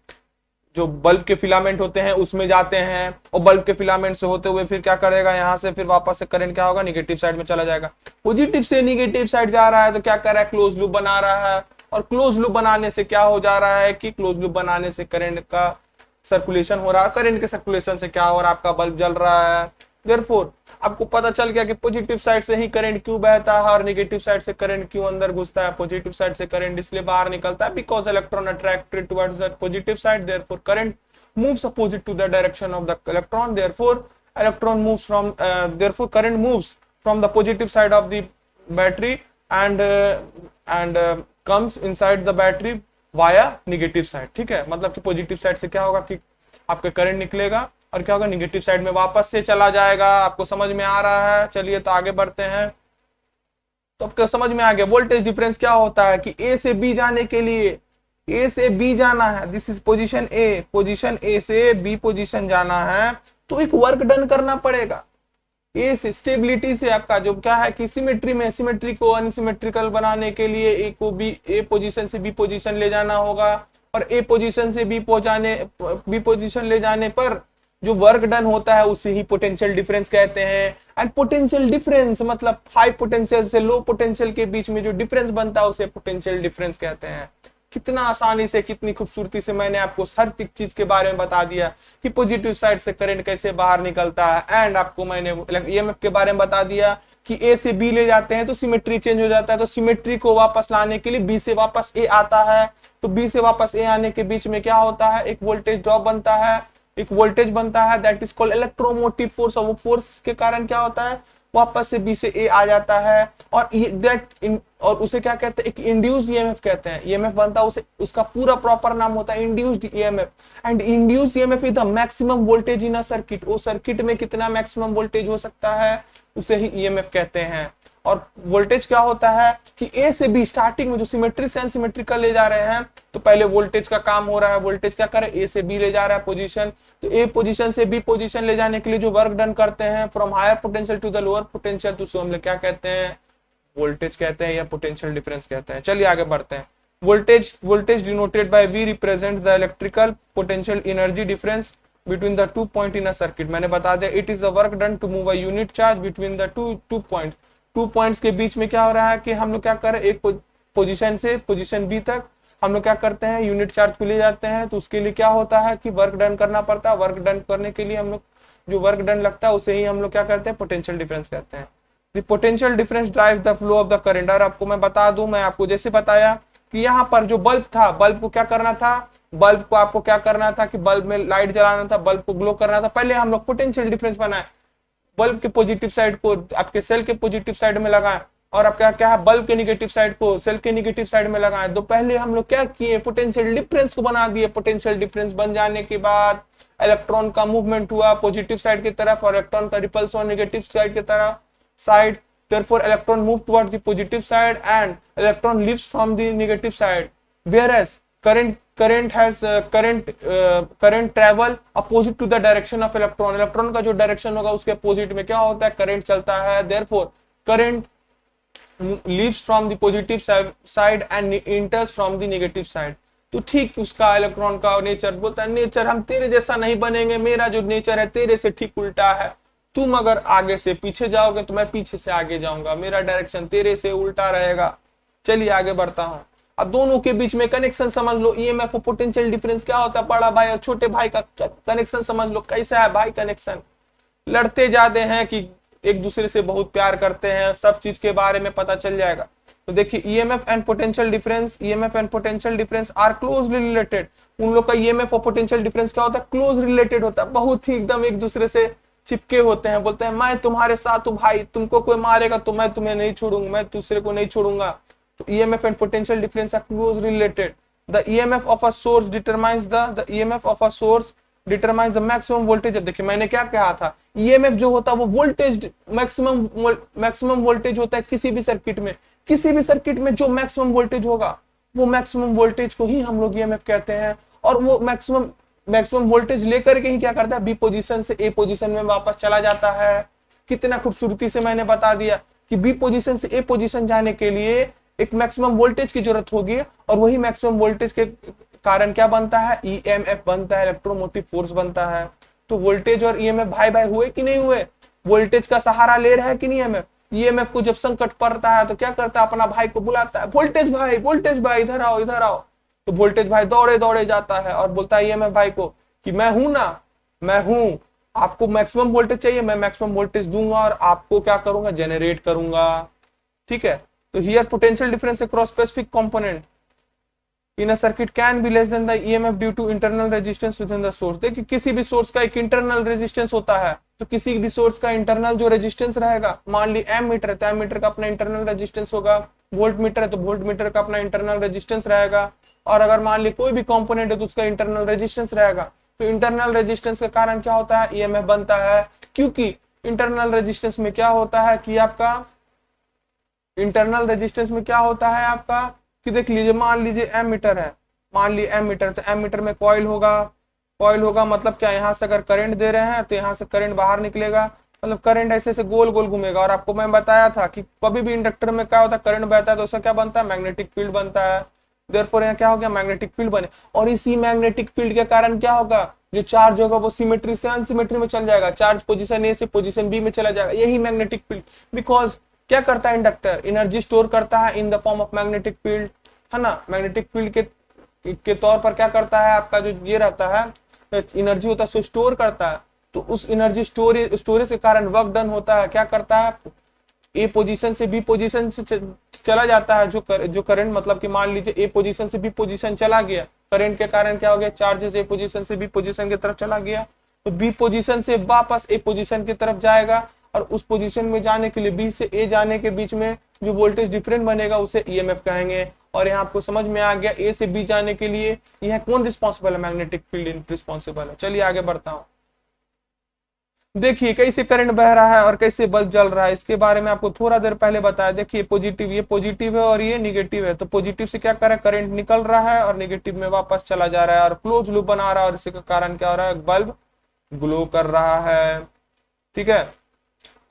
जो बल्ब के फिलामेंट होते हैं उसमें जाते हैं, और बल्ब के फिलामेंट से होते हुए फिर क्या करेगा, यहाँ से फिर वापस से करंट क्या होगा, निगेटिव साइड में चला जाएगा। पॉजिटिव से निगेटिव साइड जा रहा है तो क्या कर रहा है, क्लोज लूप बना रहा है। और क्लोज लूप बनाने से क्या हो जा रहा है कि क्लोज लूप बनाने से करंट का सर्कुलेशन हो रहा है। करंट के सर्कुलेशन से क्या हो रहा है, आपका बल्ब जल रहा है। देयरफॉर आपको पता चल गया कि पॉजिटिव साइड से ही करंट क्यों बहता है और नेगेटिव साइड से करंट क्यों अंदर घुसता है। पॉजिटिव साइड से करंट इसलिए बाहर निकलता है because electron attracted towards the positive side, therefore current moves opposite to the direction of the electron, therefore electron moves from therefore current moves from the positive side of the battery and comes inside the battery via negative side। ठीक है, मतलब कि positive side से क्या होगा कि आपका current निकलेगा और क्या होगा, निगेटिव साइड में वापस से चला जाएगा। आपको समझ में आ रहा है। चलिए तो आगे बढ़ते हैं। तो आपको समझ में आ गया वोल्टेज डिफरेंस क्या होता है कि ए से बी जाने के लिए, ए से बी जाना है, this is position A, position A से बी पोजीशन जाना है तो एक वर्क डन करना पड़ेगा। ए से स्टेबिलिटी से आपका जो क्या है कि सिमेट्री में, सिमेट्री को अनसिमेट्रिकल बनाने के लिए ए को बी, ए पोजीशन से बी पोजीशन ले जाना होगा, और ए पोजीशन से बी पोजीशन ले जाने पर जो वर्क डन होता है उसे ही पोटेंशियल डिफरेंस कहते हैं। एंड पोटेंशियल डिफरेंस मतलब हाई पोटेंशियल से लो पोटेंशियल के बीच में जो डिफरेंस बनता है उसे पोटेंशियल डिफरेंस कहते हैं। कितना आसानी से, कितनी खूबसूरती से मैंने आपको हर चीज के बारे में बता दिया कि पॉजिटिव साइड से करंट कैसे बाहर निकलता है। एंड आपको मैंने ईएमएफ के बारे में बता दिया कि ए से बी ले जाते हैं तो सिमेट्री चेंज हो जाता है, तो सिमेट्री को वापस लाने के लिए बी से वापस ए आता है, तो बी से वापस ए आने के बीच में क्या होता है, एक वोल्टेज ड्रॉप बनता है, एक वोल्टेज बनता है, that is called electromotive force. और वो फोर्स के कारण क्या होता है, वापस से बी से ए आ जाता है, और और उसे क्या कहते हैं, एक इंड्यूस्ड ईएमएफ कहते हैं। ईएमएफ बनता है, उसे उसका पूरा प्रॉपर नाम होता है induced EMF. And induced EMF is the maximum voltage in a circuit. वो सर्किट में कितना मैक्सिमम वोल्टेज हो सकता है उसे ही ईएमएफ कहते हैं। और वोल्टेज क्या होता है कि ए से बी स्टार्टिंग में जो सिमेट्री से अनसिमेट्रिकल ले जा रहे हैं, तो पहले वोल्टेज का काम हो रहा है। वोल्टेज क्या करे, ए से बी ले जा रहा है पोजीशन, तो ए पोजीशन से बी पोजीशन ले जाने के लिए जो वर्क डन करते हैं from higher potential to the lower potential, तो उसे हम लोग क्या कहते हैं, वोल्टेज कहते हैं या पोटेंशियल डिफरेंस कहते हैं। चलिए आगे बढ़ते हैं। Voltage denoted by V represents the electrical potential energy difference between the 2 point in a circuit। मैंने बता दिया it is the work done to move a unit charge between the two points. 2 points के बीच में क्या हो रहा है कि हम लोग क्या कर रहे हैं, एक पोजीशन से पोजीशन बी तक हम लोग क्या करते हैं, यूनिट चार्ज को ले जाते हैं, तो उसके लिए क्या होता है कि वर्क डन करना पड़ता है। वर्क डन करने के लिए हम लोग जो वर्क डन लगता है उसे ही हम लोग क्या करते हैं, पोटेंशियल डिफरेंस कहते हैं। The potential difference drive the flow of the current. और आपको मैं बता दूं, मैं आपको जैसे बताया कि यहाँ पर जो बल्ब था, बल्ब को क्या करना था, बल्ब को आपको क्या करना था कि बल्ब में लाइट जलाना था, बल्ब को ग्लो करना था। पहले हम लोग पोटेंशियल डिफरेंस बनाए, बल्ब के पॉजिटिव साइड को आपके सेल के पॉजिटिव साइड में लगाएं, और आपका क्या है, बल्ब के निगेटिव साइड को सेल के निगेटिव साइड में लगाएं। तो पहले हम लोग क्या किए, पोटेंशियल डिफरेंस को बना दिए। पोटेंशियल डिफरेंस बन जाने के बाद इलेक्ट्रॉन का मूवमेंट हुआ पॉजिटिव साइड की तरफ, और इलेक्ट्रॉन का रिपल्सन नेगेटिव साइड की तरफ side. Therefore, electron move towards the positive side and electron leaves from the negative side. Whereas current travel opposite to the direction of electron। Electron का जो direction होगा उसके अपोजिट में क्या होता है, करंट चलता है। Therefore, current leaves from the positive side and enters from the negative side। तो ठीक उसका इलेक्ट्रॉन का नेचर बोलता है, नेचर हम तेरे जैसा नहीं बनेंगे, मेरा जो नेचर है तेरे से ठीक उल्टा है। तुम अगर आगे से पीछे जाओगे तो मैं पीछे से आगे जाऊंगा, मेरा डायरेक्शन तेरे से उल्टा रहेगा। चलिए आगे बढ़ता हूं। अब दोनों के बीच में कनेक्शन समझ लो, ईएमएफ और पोटेंशियल डिफरेंस क्या होता है, बड़ा भाई और छोटे भाई का कनेक्शन समझ लो। कैसा है भाई कनेक्शन, लड़ते जाते हैं कि एक दूसरे से बहुत प्यार करते हैं, सब चीज के बारे में पता चल जाएगा। तो देखिए EMF and potential difference are closely related. उन लोग का ईएमएफ और पोटेंशियल डिफरेंस क्या होता है, क्लोज रिलेटेड होता है, बहुत ही एकदम एक दूसरे से चिपके होते हैं, बोलते हैं मैं तुम्हारे साथ हूं भाई, तुमको कोई मारेगा तो मैं तुम्हें नहीं छोड़ूंगा, मैं दूसरे को नहीं छोड़ूंगा। तो EMF and potential difference are close related. The EMF of a source determines the EMF of a source determines the maximum voltage. अब देखिए मैंने क्या कहा था, ईएमएफ जो होता है वो वोल्टेज मैक्सिमम वोल्टेज होता है किसी भी सर्किट में। किसी भी सर्किट में जो मैक्सिमम वोल्टेज होगा वो मैक्सिमम वोल्टेज को ही हम लोग ईएमएफ कहते हैं। और वो मैक्सिमम वोल्टेज लेकर के ही क्या करता है, बी पोजीशन से ए पोजीशन में वापस चला जाता है। कितना खूबसूरती से मैंने बता दिया कि बी पोजीशन से ए पोजीशन जाने के लिए एक मैक्सिमम वोल्टेज की जरूरत होगी, और वही मैक्सिमम वोल्टेज के कारण क्या बनता है, ईएमएफ बनता है, इलेक्ट्रोमोटिव फोर्स बनता है। तो वोल्टेज और ईएमएफ भाई भाई हुए कि नहीं हुए? वोल्टेज का सहारा ले रहा है कि नहीं ईएमएफ? ईएमएफ को जब संकट पड़ता है तो क्या करता है, अपना भाई को बुलाता है, वोल्टेज भाई इधर आओ इधर आओ। तो वोल्टेज भाई दौड़े दौड़े जाता है और बोलता है ईएमएफ भाई को कि मैं हूं ना, मैं हूं, आपको मैक्सिमम वोल्टेज चाहिए, मैं मैक्सिमम वोल्टेज दूंगा और आपको क्या करूंगा, जनरेट करूंगा। ठीक है, तो here potential difference across specific component in a circuit can be less than the EMF due to internal resistance within the source. देखिए किसी भी सोर्स का एक इंटरनल रेजिस्टेंस होता है, तो किसी भी सोर्स का इंटरनल जो रेजिस्टेंस रहेगा, मान ली एम मीटर है तो एम मीटर का अपना इंटरनल रेजिस्टेंस होगा, वोल्ट मीटर है तो वोल्ट मीटर का अपना इंटरनल रेजिस्टेंस रहेगा, और अगर मान ली कोई भी कंपोनेंट है तो उसका इंटरनल रेजिस्टेंस रहेगा। तो इंटरनल रेजिस्टेंस के कारण क्या होता है, ईएमएफ बनता है। क्योंकि इंटरनल रेजिस्टेंस में क्या होता है कि आपका इंटरनल रेजिस्टेंस में क्या होता है आपका कि देख लीजिए, मान लीजिए एम मीटर है, मान ली एम मीटर, तो एम मीटर में कॉइल होगा, कॉइल होगा मतलब क्या, यहाँ से अगर करंट दे रहे हैं तो यहाँ से करंट बाहर निकलेगा, मतलब करंट ऐसे से गोल गोल घूमेगा। और आपको मैं बताया था कि कभी भी इंडक्टर में क्या होता है, करंट बहता है तो उसका क्या बनता है, मैग्नेटिक फील्ड बनता है। देयरफॉर यहाँ क्या हो गया, मैग्नेटिक फील्ड बने, और इसी मैग्नेटिक फील्ड के कारण क्या होगा, जो चार्ज होगा वो सिमेट्री से अनसिमेट्री में चल जाएगा, चार्ज पोजीशन ए से पोजीशन बी में चला जाएगा, यही मैग्नेटिक फील्ड। बिकॉज क्या करता है इंडक्टर, एनर्जी स्टोर करता है इन the form of magnetic field, है ना। मैग्नेटिक फील्ड के तौर पर क्या करता है, आपका जो ये रहता है एनर्जी होता है सो स्टोर करता है। तो उस एनर्जी स्टोरेज के कारण वर्क डन होता है, क्या करता है, ए पोजीशन से बी पोजीशन से चला जाता है जो करंट, मतलब कि मान लीजिए ए पोजीशन से बी पोजीशन चला गया, करंट के कारण क्या हो गया, चार्जेस ए पोजीशन से बी पोजीशन की तरफ चला गया, तो बी पोजीशन से वापस ए पोजीशन की तरफ जाएगा, और उस पोजीशन में जाने के लिए बी से ए जाने के बीच में जो वोल्टेज डिफरेंट बनेगा उसे ईएमएफ कहेंगे। और यहाँ आपको समझ में आ गया, ए से बी जाने के लिए यह कौन रिस्पॉन्सिबल है, मैग्नेटिक फील्ड रिस्पॉन्सिबल है। चलिए आगे बढ़ता हूं। देखिए कैसे करंट बह रहा है और कैसे बल्ब जल रहा है, इसके बारे में आपको थोड़ा देर पहले बताया। देखिए पॉजिटिव, ये पॉजिटिव है और ये निगेटिव है, तो पॉजिटिव से क्या कर रहा है, करंट निकल रहा है और निगेटिव में वापस चला जा रहा है और क्लोज लूप बना रहा है, और इसी के कारण क्या हो रहा है, बल्ब ग्लो कर रहा है। ठीक है,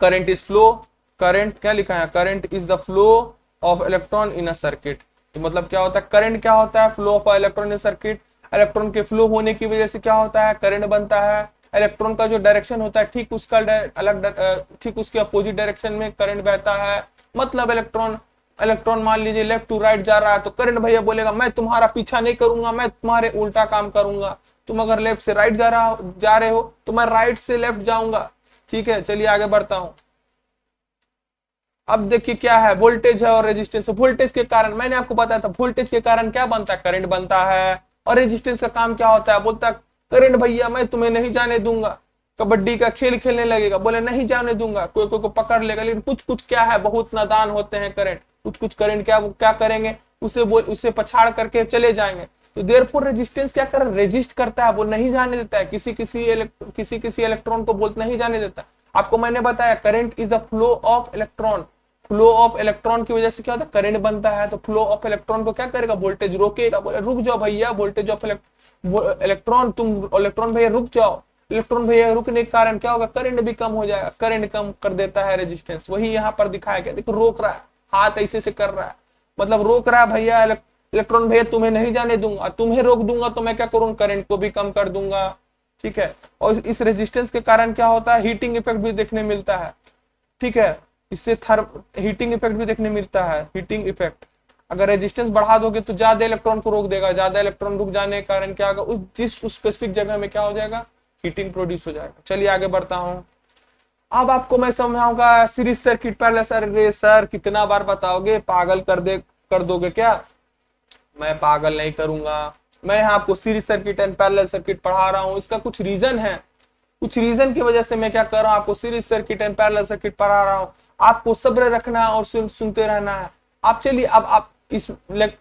करंट इज फ्लो, करंट क्या लिखा है, current is the flow of electron in a circuit. तो मतलब क्या होता है, करंट क्या होता है, flow of electron in circuit. Electron के फ्लो होने की वजह से क्या होता है, करंट बनता है। इलेक्ट्रॉन का जो डायरेक्शन होता है ठीक उसका ठीक उसके अपोजिट डायरेक्शन में करंट बहता है। मतलब इलेक्ट्रॉन मान लीजिए लेफ्ट टू राइट जा रहा है, तो करंट भैया बोलेगा मैं तुम्हारा पीछा नहीं करूंगा, मैं तुम्हारे उल्टा काम करूंगा। तुम अगर लेफ्ट से राइट जा रहे हो तो मैं राइट से लेफ्ट जाऊंगा। ठीक है, चलिए आगे बढ़ता हूं। अब देखिए क्या है, वोल्टेज है और रेजिस्टेंस है। वोल्टेज के कारण मैंने आपको बताया था, वोल्टेज के कारण क्या बनता है, करंट बनता है। और रेजिस्टेंस का काम क्या होता है, बोलता है करंट भैया मैं तुम्हें नहीं जाने दूंगा। कबड्डी का खेल खेलने लगेगा, बोले नहीं जाने दूंगा, कोई कोई को पकड़ लेगा। लेकिन कुछ कुछ क्या है, बहुत नादान होते हैं करंट, कुछ कुछ करंट क्या करेंगे, उसे पछाड़ करके चले जाएंगे। तो देयरफॉर रेजिस्टेंस क्या कर, रेजिस्ट करता है, वो नहीं जाने देता है, किसी किसी इलेक्ट्रॉन को बोलते नहीं जाने देता। आपको मैंने बताया current is the flow of electron, flow of electron की वजह से क्या होता है, करंट बनता है। तो फ्लो ऑफ इलेक्ट्रॉन को क्या करेगा, वोल्टेज रोकेगा, बोले रुक जाओ भैया, वोल्टेज ऑफ इलेक्ट्रॉन भैया रुक जाओ। इलेक्ट्रॉन भैया रुकने के कारण क्या होगा, करंट भी कम हो जाएगा, करंट कम कर देता है रेजिस्टेंस। वही यहाँ पर दिखाया गया, देखो रोक रहा है, हाथ ऐसे से कर रहा है, मतलब रोक रहा है भैया, इलेक्ट्रॉन भैया तुम्हें नहीं जाने दूंगा, तुम्हें रोक दूंगा तो मैं क्या करूंगा, करंट को भी कम कर दूंगा। ठीक है, और इस रेजिस्टेंस के कारण क्या होता है, हीटिंग इफेक्ट भी देखने मिलता है। ठीक है, इससे हीटिंग इफेक्ट भी देखने मिलता है। हीटिंग इफेक्ट, अगर रेजिस्टेंस बढ़ा दोगे तो ज्यादा इलेक्ट्रॉन को रोक देगा, ज्यादा इलेक्ट्रॉन रुक जाने के कारण क्या होगा, उस स्पेसिफिक जगह में क्या हो जाएगा, हीटिंग प्रोड्यूस हो जाएगा। चलिए आगे बढ़ता हूं। अब आपको मैं समझाऊंगा series circuit, parallel circuit. Sir कितना बार बताओगे, पागल कर दोगे क्या? मैं पागल नहीं करूंगा, मैं यहाँ आपको series circuit and parallel circuit पढ़ा रहा हूँ, इसका कुछ रीजन है। कुछ रीजन की वजह से मैं क्या कर रहा हूँ, आपको series circuit and parallel circuit पढ़ा रहा हूँ। आपको सब्र रखना है और सुनते रहना है। आप चलिए अब आप इस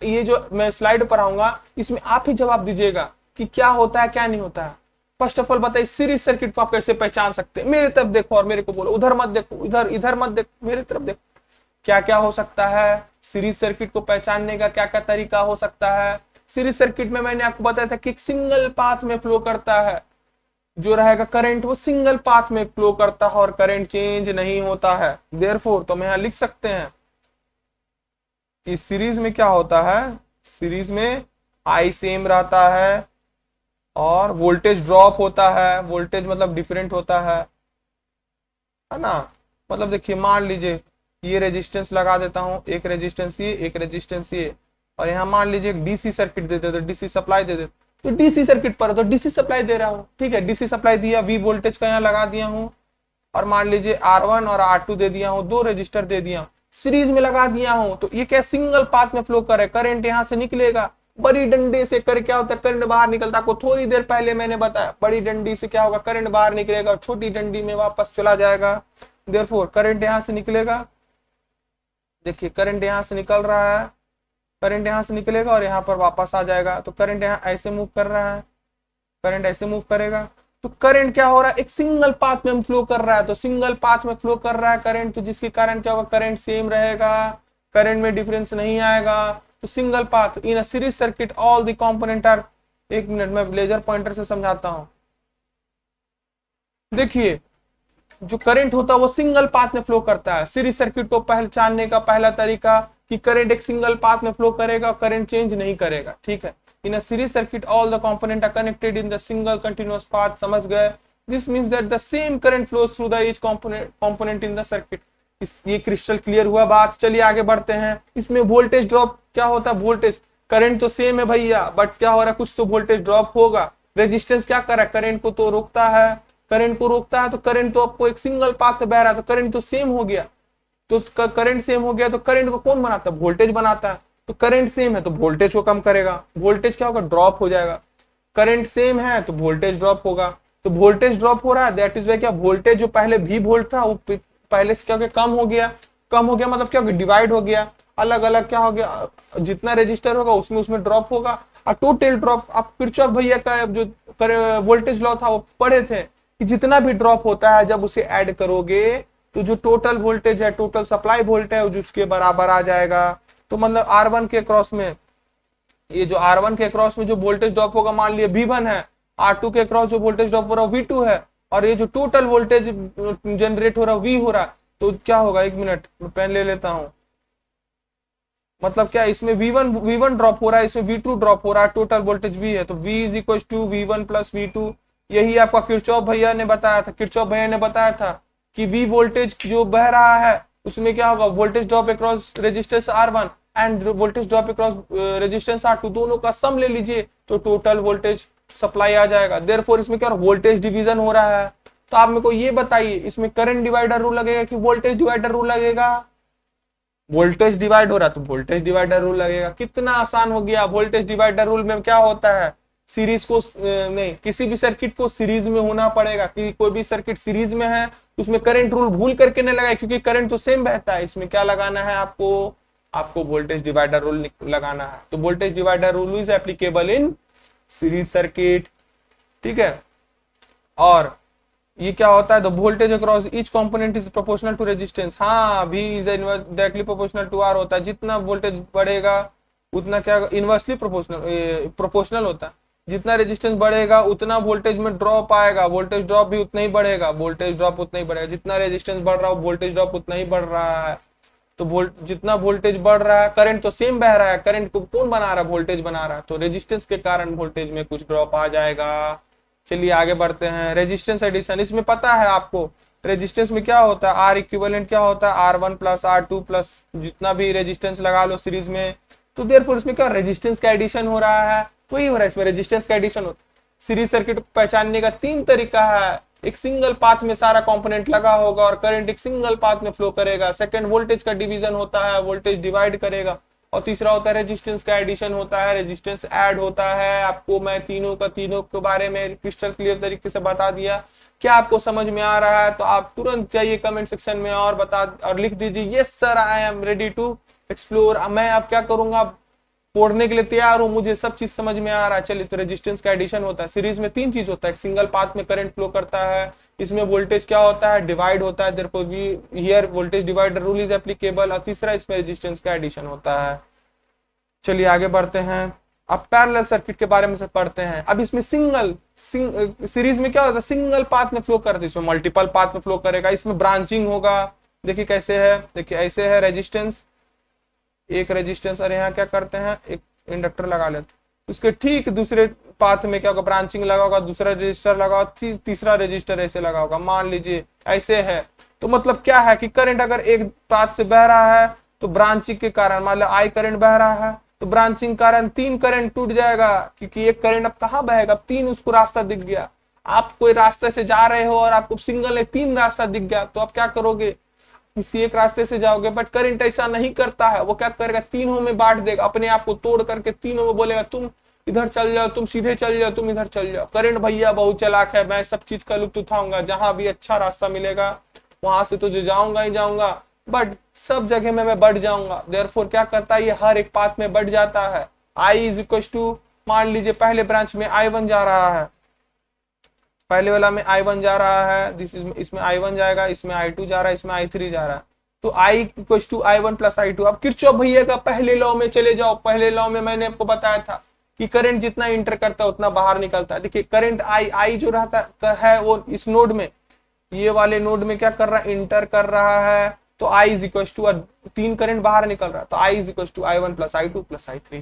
ये जो मैं स्लाइड पढ़ाऊंगा इसमें आप ही जवाब दीजिएगा कि क्या होता है क्या नहीं होता है। फर्स्ट ऑफ ऑल बताइए सीरीज सर्किट को आप कैसे पहचान सकते हैं। मेरी तरफ देखो और मेरे को बोलो, उधर मत देखो, इधर मत देखो, मेरी तरफ देखो। क्या क्या हो सकता है सीरीज सर्किट को पहचानने का, क्या क्या तरीका हो सकता है। सीरीज सर्किट में मैंने आपको बताया था कि एक सिंगल पाथ में फ्लो करता है, जो रहेगा करंट वो सिंगल पाथ में फ्लो करता है और करंट चेंज नहीं होता है। देयरफॉर तो हम यहां लिख सकते हैं कि सीरीज में क्या होता है, सीरीज में आई सेम रहता है और वोल्टेज ड्रॉप होता है। वोल्टेज मतलब डिफरेंट होता है ना। मतलब देखिए मान लीजिए ये रेजिस्टेंस लगा देता हूं, एक रेजिस्टेंस ये, एक रेजिस्टेंस ये, और यहाँ मान लीजिए एक डीसी सर्किट दे दे, तो डीसी सप्लाई दे दे, तो डीसी सर्किट पर तो डीसी सप्लाई दे रहा हूं, ठीक है। डीसी सप्लाई दिया, वी वोल्टेज का यहाँ लगा दिया हूं, और मान लीजिए R1 और R2 दे दिया हूं, दो रजिस्टर दे दिया हूं, सीरीज में लगा दिया हूं। तो ये क्या सिंगल पाथ में फ्लो करे, करंट यहां से निकलेगा, बड़ी डंडे से कर क्या होता है करंट बाहर निकलता। आपको थोड़ी देर पहले मैंने बताया बड़ी डंडी से क्या होगा, करंट बाहर निकलेगा और छोटी डंडी में वापस चला जाएगा। देयरफॉर करंट यहां से निकलेगा, देखिए करंट यहां से निकल रहा है, करंट यहां से निकलेगा और यहां पर वापस आ जाएगा। तो करंट यहां ऐसे मूव कर रहा है, करंट ऐसे मूव करेगा, तो करंट क्या हो रहा है, एक सिंगल पाथ में फ्लो कर रहा है। तो सिंगल पाथ में फ्लो कर रहा है करंट, तो जिसके कारण क्या होगा, करंट सेम रहेगा, करंट में डिफरेंस नहीं आएगा। तो single path in a series circuit all the component are, एक मिनट में लेजर पॉइंटर से समझाता हूं। देखिए जो करंट होता है वो सिंगल पाथ में फ्लो करता है। सीरीज सर्किट को पहचानने का पहला तरीका कि करंट एक सिंगल पाथ में फ्लो करेगा और करंट चेंज नहीं करेगा, ठीक है। In a series circuit all the component are connected in the single continuous path, समझ गए। This means that the same current flows through the each component in the circuit. ये crystal clear हुआ बात। चलिए आगे बढ़ते हैं। इसमें वोल्टेज ड्रॉप क्या होता है, वोल्टेज, करंट तो सेम है भैया, बट क्या हो रहा है, कुछ तो वोल्टेज ड्रॉप होगा। रेजिस्टेंस क्या कर रहा है, करंट को तो रोकता है, करंट को रोकता है। तो करंट तो आपको एक सिंगल पाथ में बह रहा है, तो करंट तो सेम हो गया। तो करंट सेम हो गया, तो करंट को कौन बनाता है, वोल्टेज बनाता है। तो करंट सेम है तो वोल्टेज को कम करेगा, वोल्टेज क्या होगा, ड्रॉप हो जाएगा। करंट सेम है तो वोल्टेज ड्रॉप होगा। तो वोल्टेज ड्रॉप हो रहा है, दैट इज वे क्या, वोल्टेज जो पहले V वोल्ट था वो पहले से क्या हो गया, कम हो गया। कम हो गया मतलब क्या हो गया, डिवाइड हो गया, अलग अलग क्या हो गया, जितना रजिस्टर होगा उसमें ड्रॉप होगा। और टोटल ड्रॉप, आप किरचॉफ भैया का जो वोल्टेज लॉ था वो पढ़े थे कि जितना भी ड्रॉप होता है जब उसे ऐड करोगे तो जो टोटल वोल्टेज है, टोटल सप्लाई वोल्टेज है, जो उसके बराबर आ जाएगा। तो मतलब R1 के क्रॉस में, ये जो R1 के क्रॉस में जो वोल्टेज ड्रॉप होगा, मान लिया V1 है, R2 के क्रॉस जो वोल्टेज ड्रॉप हो रहा है V2 है, और ये जो टोटल वोल्टेज जनरेट हो रहा है V हो रहा है। तो क्या होगा, एक मिनट मैं पेन ले लेता हूं। मतलब क्या, इसमें V1 ड्रॉप हो रहा है, इसमें V2 ड्रॉप हो रहा है, टोटल वोल्टेज V है, तो V is equal to V1 plus V2। यही आपका किरचॉफ भैया ने बताया था, किरचॉफ भैया ने बताया था कि V वोल्टेज जो बह रहा है उसमें क्या होगा, voltage drop across resistance R1 end voltage drop across resistance R2, दोनों का सम ले लीजिए तो टोटल वोल्टेज सप्लाई आ जाएगा। देयरफॉर इसमें क्या वोल्टेज डिवीजन हो रहा है। तो आप मेरे को ये बताइए, इसमें करंट डिवाइडर रूल लगेगा कि वोल्टेज डिवाइडर रूल लगेगा। वोल्टेज डिवाइड हो रहा है तो वोल्टेज डिवाइडर रूल लगेगा। कितना आसान हो गया। वोल्टेज डिवाइडर रूल में क्या होता है, सीरीज को नहीं, किसी भी सर्किट को सीरीज में होना पड़ेगा। कि कोई भी सर्किट सीरीज में है उसमें करंट रूल भूल करके न लगाए, क्योंकि करंट तो सेम बहता है। इसमें क्या लगाना है आपको वोल्टेज डिवाइडर रूल लगाना है। तो voltage divider rule is applicable in series circuit, ठीक है। और ये क्या होता है, the voltage across each component is proportional to resistance. हाँ, V is directly proportional to R होता है। जितना वोल्टेज बढ़ेगा उतना क्या इनवर्सली प्रोपोर्शनल होता है। जितना रेजिस्टेंस बढ़ेगा उतना वोल्टेज में ड्रॉप आएगा, वोल्टेज ड्रॉप भी उतना ही बढ़ेगा, वोल्टेज ड्रॉप उतना ही बढ़ेगा। जितना रेजिस्टेंस बढ़ रहा है वोल्टेज ड्रॉप उतना ही बढ़ रहा है। तो जितना वोल्टेज बढ़ रहा है, करंट तो सेम बह रहा है, करंट को कौन बना रहा है, वोल्टेज बना रहा है। तो रेजिस्टेंस के कारण वोल्टेज में कुछ ड्रॉप आ जाएगा। चलिए आगे बढ़ते हैं। रेजिस्टेंस एडिशन, इसमें पता है आपको रेजिस्टेंस में क्या होता है, R इक्विवेलेंट क्या होता है, R1 प्लस R2 प्लस जितना भी रेजिस्टेंस लगा लो सीरीज में। तो देयरफॉर इसमें क्या रेजिस्टेंस का एडिशन हो रहा है, तो ये हो रहा है, इसमें रेजिस्टेंस का एडिशन होता है। सीरीज सर्किट को पहचानने का 3 तरीका है। एक सिंगल पाथ में सारा कंपोनेंट लगा होगा और करंट एक सिंगल पाथ में फ्लो करेगा। सेकंड, वोल्टेज का डिवीजन होता है, वोल्टेज डिवाइड करेगा। और तीसरा होता है रेजिस्टेंस का एडिशन होता है, रेजिस्टेंस ऐड होता है। आपको मैं तीनों के बारे में क्रिस्टल क्लियर तरीके से बता दिया। क्या आपको समझ में आ रहा है? तो आप तुरंत जाइए कमेंट सेक्शन में और लिख दीजिए yes sir I am ready to explore. मैं अब क्या करूंगा, पढ़ने के लिए तैयार हूं, मुझे सब चीज समझ में आ रहा है। चलिए, तो रेजिस्टेंस का एडिशन होता है। सीरीज में 3 चीज होता है, सिंगल पाथ में करंट फ्लो करता है, इसमें वोल्टेज क्या होता है, डिवाइड होता है, therefore we here voltage divider rule is applicable, और तीसरा इसमें रेजिस्टेंस का एडिशन होता है। चलिए आगे बढ़ते हैं। अब पैरेलल सर्किट के बारे में से पढ़ते हैं। अब इसमें सीरीज में क्या होता है, सिंगल पाथ में फ्लो करता है, इसमें मल्टीपल पाथ में फ्लो करेगा, इसमें ब्रांचिंग होगा। देखिए कैसे है, देखिए ऐसे है रेजिस्टेंस, एक रेजिस्टेंस, और यहाँ क्या करते हैं, एक इंडक्टर लगा लेते हैं। उसके ठीक दूसरे पाथ में क्या होगा, ब्रांचिंग लगा होगा, दूसरा रजिस्टर लगा होगा, तीसरा रजिस्टर ऐसे लगा होगा। मान लीजिए ऐसे है, तो मतलब क्या है कि करंट अगर एक पाथ से बह रहा है तो ब्रांचिंग के कारण, मान लो आई करंट बह रहा है, तो ब्रांचिंग कारण 3 करंट टूट जाएगा, क्योंकि एक करंट अब कहाँ बहेगा, 3 उसको रास्ता दिख गया। आप कोई रास्ते से जा रहे हो और आपको सिंगल है 3 रास्ता दिख गया, तो आप क्या करोगे, किसी एक रास्ते से जाओगे। बट करंट ऐसा नहीं करता है, वो क्या करेगा, तीनों में बांट देगा, अपने आप को तोड़ करके तीनों में बोलेगा तुम इधर चल जाओ, तुम सीधे चल जाओ, तुम इधर चल जाओ। करंट भैया बहुत चालाक है, मैं सब चीज का लुत्फ उठाऊंगा, जहां भी अच्छा रास्ता मिलेगा वहां से तो जो जाऊंगा ही जाऊंगा, बट सब जगह में मैं बढ़ जाऊंगा। देयरफॉर क्या करता है, ये हर एक पाथ में बढ़ जाता है। आई इज इक्वल टू, मान लीजिए पहले ब्रांच में I1 जा रहा है, पहले वाला में I1 जा रहा है, इसमें I1 जाएगा, इसमें I2 जा रहा है, इसमें I3 जा रहा है, तो I equal to I1 plus I2। अब किरचॉफ भैया का पहले लॉ में चले जाओ। पहले लॉ में मैंने आपको बताया था कि करंट जितना इंटर करता है उतना बाहर निकलता है। देखिए करंट I जो रहता है वो इस नोड में, ये वाले नोड में क्या कर रहा है, इंटर कर रहा है, तो I is equal to 3 current बाहर निकल रहा है, तो I is equal to I1 plus I2 plus I3।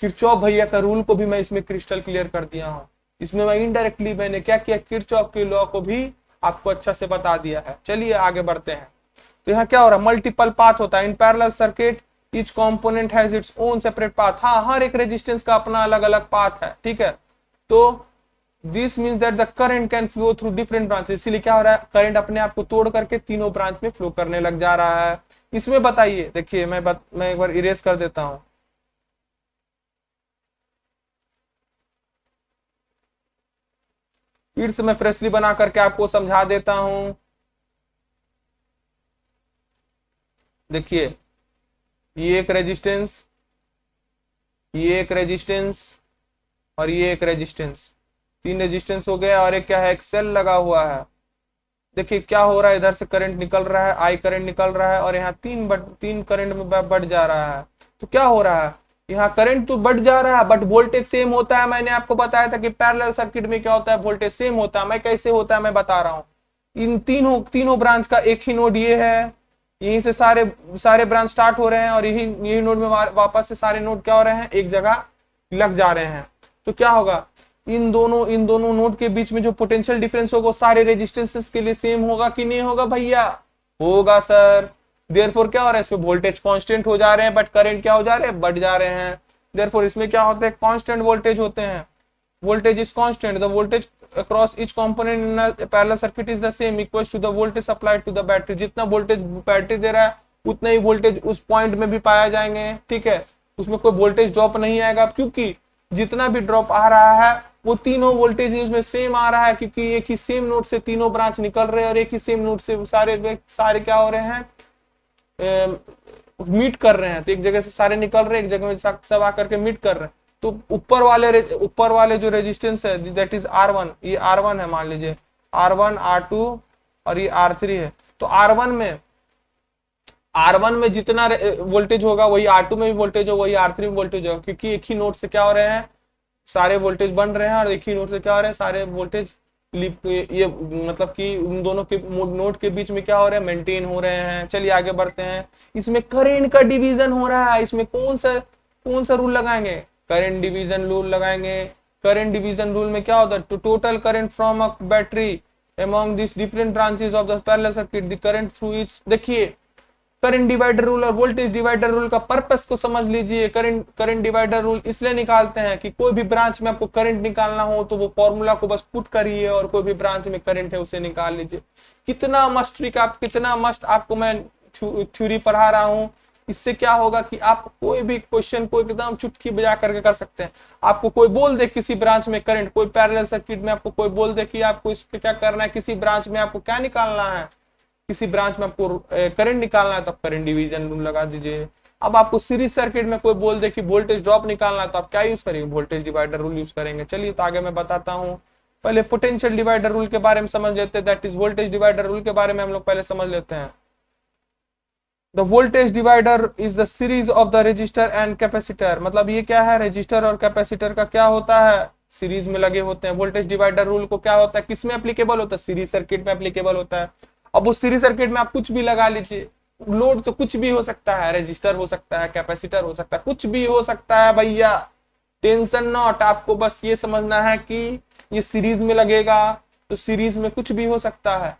Kirchhoff भैया का रूल को भी मैं इसमें क्रिस्टल क्लियर कर दिया हूं। इसमें मैं इनडायरेक्टली मैंने क्या किया, किरचॉफ के लॉ को भी आपको अच्छा से बता दिया है। चलिए आगे बढ़ते हैं। तो यहाँ क्या हो रहा है, मल्टीपल पाथ होता है in parallel circuit, each component has its own separate path. हाँ, हर एक रेजिस्टेंस का अपना अलग अलग पाथ है, ठीक है। तो this means that the current can flow through different branches. इसीलिए क्या हो रहा है, करंट अपने आप को तोड़ करके तीनों ब्रांच में फ्लो करने लग जा रहा है। इसमें बताइए, देखिए मैं एक बार इरेज कर देता हूं। फिर से मैं फ्रेशली बना करके आपको समझा देता हूं। देखिए ये एक रेजिस्टेंस, ये एक रेजिस्टेंस, और ये एक रेजिस्टेंस, 3 रेजिस्टेंस हो गया, और एक क्या है, एक सेल लगा हुआ है। देखिए क्या हो रहा है, इधर से करंट निकल रहा है, आई करंट निकल रहा है, और यहाँ 3 करंट में बढ़ जा रहा है। तो क्या हो रहा है, यहाँ करंट तो बढ़ जा रहा है बट वोल्टेज सेम होता है। मैंने आपको बताया था कि पैरेलल सर्किट में क्या होता है, वोल्टेज सेम होता है। मैं कैसे होता है मैं बता रहा हूँ। इन तीनों ब्रांच का एक ही नोड ये है, यहीं से सारे ब्रांच स्टार्ट हो रहे हैं, और यही नोड में वापस से सारे नोड क्या हो रहे हैं, एक जगह लग जा रहे हैं। तो क्या होगा, इन दोनों नोड के बीच में जो पोटेंशियल डिफरेंस होगा सारे रेजिस्टेंसेस के लिए सेम होगा कि नहीं होगा भैया, होगा सर। देयरफॉर क्या हो रहा है, इसमें वोल्टेज कांस्टेंट हो जा रहे हैं बट करंट क्या हो जा रहे हैं, बढ़ जा रहे हैं। देयरफॉर इसमें क्या होते हैं, कांस्टेंट वोल्टेज होते हैं। Voltage is constant, the voltage across each component in a parallel circuit is the same equal to the voltage supplied to the battery. जितना वोल्टेज बैटरी दे रहा है उतना ही वोल्टेज उस पॉइंट में भी पाया जाएंगे, ठीक है। उसमें कोई वोल्टेज ड्रॉप नहीं आएगा, क्योंकि जितना भी ड्रॉप आ रहा है वो तीनों वोल्टेज उसमें सेम आ रहा है, क्योंकि एक ही सेम नोड से तीनों ब्रांच निकल रहे हैं, और एक ही सेम नोड से सारे क्या हो रहे हैं, मीट कर रहे हैं। तो एक जगह से सारे निकल रहे हैं, एक जगह में सब आकर के मीट कर रहे हैं। तो ऊपर वाले जो रेजिस्टेंस है दैट इज R1, ये R1 है, मान लीजिए R1 R2 और ये R3 है। तो R1 में जितना वोल्टेज होगा वही R2 में भी वोल्टेज होगा, वही R3 में वोल्टेज होगा, क्योंकि एक ही नोड से क्या हो रहे हैं, सारे वोल्टेज बन रहे हैं, और एक ही नोड से क्या हो रहे हैं, सारे वोल्टेज ये मतलब कि उन दोनों के नोड के बीच में क्या हो रहा है, मेंटेन हो रहे हैं। चलिए आगे बढ़ते हैं। इसमें करंट का डिवीजन हो रहा है, इसमें कौन सा रूल लगाएंगे, करंट डिवीजन रूल लगाएंगे। करंट डिवीजन रूल में क्या होता है, total current from a battery among these different branches of the parallel circuit the current through each। देखिए करंट डिवाइडर रूल और वोल्टेज डिवाइडर रूल का पर्पस को समझ लीजिए। करंट डिवाइडर रूल इसलिए निकालते हैं कि कोई भी ब्रांच में आपको करंट निकालना हो तो वो फॉर्मूला को बस पुट करिए और कोई भी ब्रांच में करंट है उसे निकाल लीजिए। कितना मस्ट आपको मैं थ्योरी पढ़ा रहा हूँ, इससे क्या होगा कि आप कोई भी क्वेश्चन को एकदम चुटकी बजा करके कर सकते हैं। आपको कोई बोल दे किसी ब्रांच में करंट, कोई पैरेलल सर्किट में आपको कोई बोल दे कि आपको इस पे क्या करना है, किसी ब्रांच में आपको क्या निकालना है, किसी ब्रांच में आपको करंट निकालना है, तो आप करंट डिवीजन रूल लगा दीजिए। अब आपको सीरीज सर्किट में कोई बोल दे कि वोल्टेज ड्रॉप निकालना है, तो आप क्या यूज करेंगे, वोल्टेज डिवाइडर रूल यूज करेंगे। चलिए तो आगे मैं बताता हूँ। पहले पोटेंशियल डिवाइडर रूल के बारे में समझ लेते हैं, that is voltage divider rule के बारे में हम लोग पहले समझ लेते हैं। The voltage divider is the series of the register and capacitor. मतलब ये क्या है, रजिस्टर और कैपेसिटर का क्या होता है, सीरीज में लगे होते हैं। वोल्टेज डिवाइडर रूल को क्या होता है, किस में एप्लीकेबल होता है, सीरीज सर्किट में एप्लीकेबल होता है। अब उस सीरीज सर्किट में आप कुछ भी लगा लीजिए, लोड तो कुछ भी हो सकता है, रजिस्टर हो सकता है, कैपेसिटर हो सकता है, कुछ भी हो सकता है भैया, टेंशन नॉट। आपको बस ये समझना है कि ये सीरीज में लगेगा, तो सीरीज में कुछ भी हो सकता है,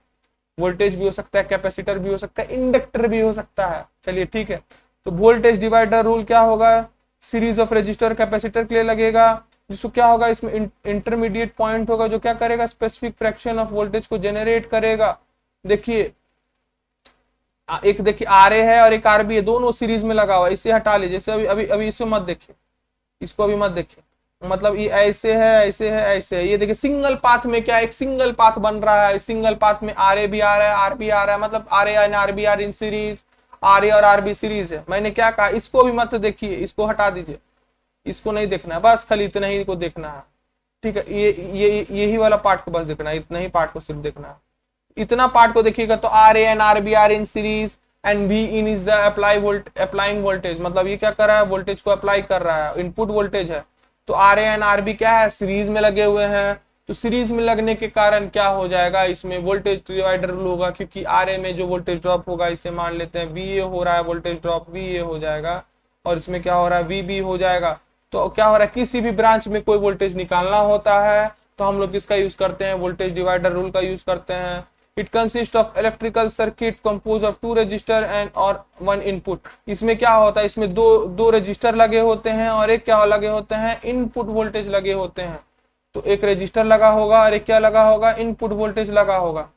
वोल्टेज भी हो सकता है, कैपेसिटर भी हो सकता है, इंडक्टर भी हो सकता है। चलिए ठीक है, तो वोल्टेज डिवाइडर रूल क्या होगा, सीरीज ऑफ रजिस्टर कैपेसिटर के लिए लगेगा, जिसको क्या होगा, इसमें इंटरमीडिएट पॉइंट होगा जो क्या करेगा, स्पेसिफिक फ्रैक्शन ऑफ वोल्टेज को जनरेट करेगा। देखिए एक देखिए आर ए है और एक आर बी है, दोनों सीरीज में लगा हुआ है। इसे हटा लीजिए, जैसे अभी अभी अभी इसको मत देखिए, इसको अभी मत देखिए, मतलब ये ऐसे है ऐसे है ऐसे है। ये देखिए सिंगल पाथ में क्या, एक सिंगल पाथ बन रहा है, सिंगल पाथ में आर ए भी आ रहा है, आर बी आ रहा है, मतलब R A and R B are in series, R A और आर बी सीरीज है। मैंने क्या कहा, इसको भी मत देखिए, इसको हटा दीजिए, इसको नहीं देखना है, बस खाली इतना ही को देखना है। ठीक है, ये यही वाला पार्ट को बस देखना है, इतना ही पार्ट को सिर्फ देखना है। इतना पार्ट को देखिएगा तो R A and R B are in series and V in is the applying voltage. मतलब ये क्या कर रहा है, वोल्टेज को अप्लाई कर रहा है, इनपुट वोल्टेज है। तो R A and R B क्या है, सीरीज में लगे हुए हैं। तो सीरीज में लगने के कारण क्या हो जाएगा, इसमें वोल्टेज डिवाइडर रूल होगा, क्योंकि आर ए में जो वोल्टेज ड्रॉप होगा, इसे मान लेते हैं वी ए हो रहा है, वोल्टेज ड्रॉप वी ए हो जाएगा, और इसमें क्या हो रहा है, वी बी हो जाएगा। तो क्या हो रहा है, किसी भी ब्रांच में कोई वोल्टेज निकालना होता है तो हम लोग किसका यूज करते हैं, वोल्टेज डिवाइडर रूल का यूज करते हैं। It consist of electrical circuit compose of 2 register and और 1 इनपुट। इसमें क्या होता है, इसमें दो रजिस्टर लगे होते हैं और एक क्या लगे होते हैं, इनपुट वोल्टेज लगे होते हैं। तो एक रजिस्टर लगा होगा और एक क्या लगा होगा, इनपुट वोल्टेज लगा होगा।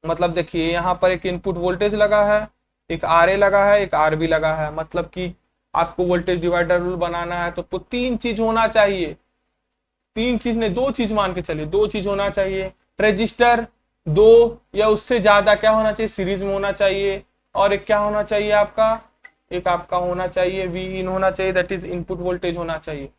मतलब देखिए यहाँ पर एक इनपुट वोल्टेज लगा है, एक आर ए लगा है, एक आर बी लगा है। मतलब कि आपको वोल्टेज डिवाइडर रूल बनाना है तो 3 चीज होना चाहिए, 3 चीज नहीं 2 चीज मान के चलिए, 2 चीज होना चाहिए, रजिस्टर 2 या उससे ज्यादा क्या होना चाहिए, सीरीज में होना चाहिए। और एक क्या होना चाहिए आपका, एक आपका होना चाहिए वी इन होना चाहिए, दैट इज इनपुट वोल्टेज होना चाहिए।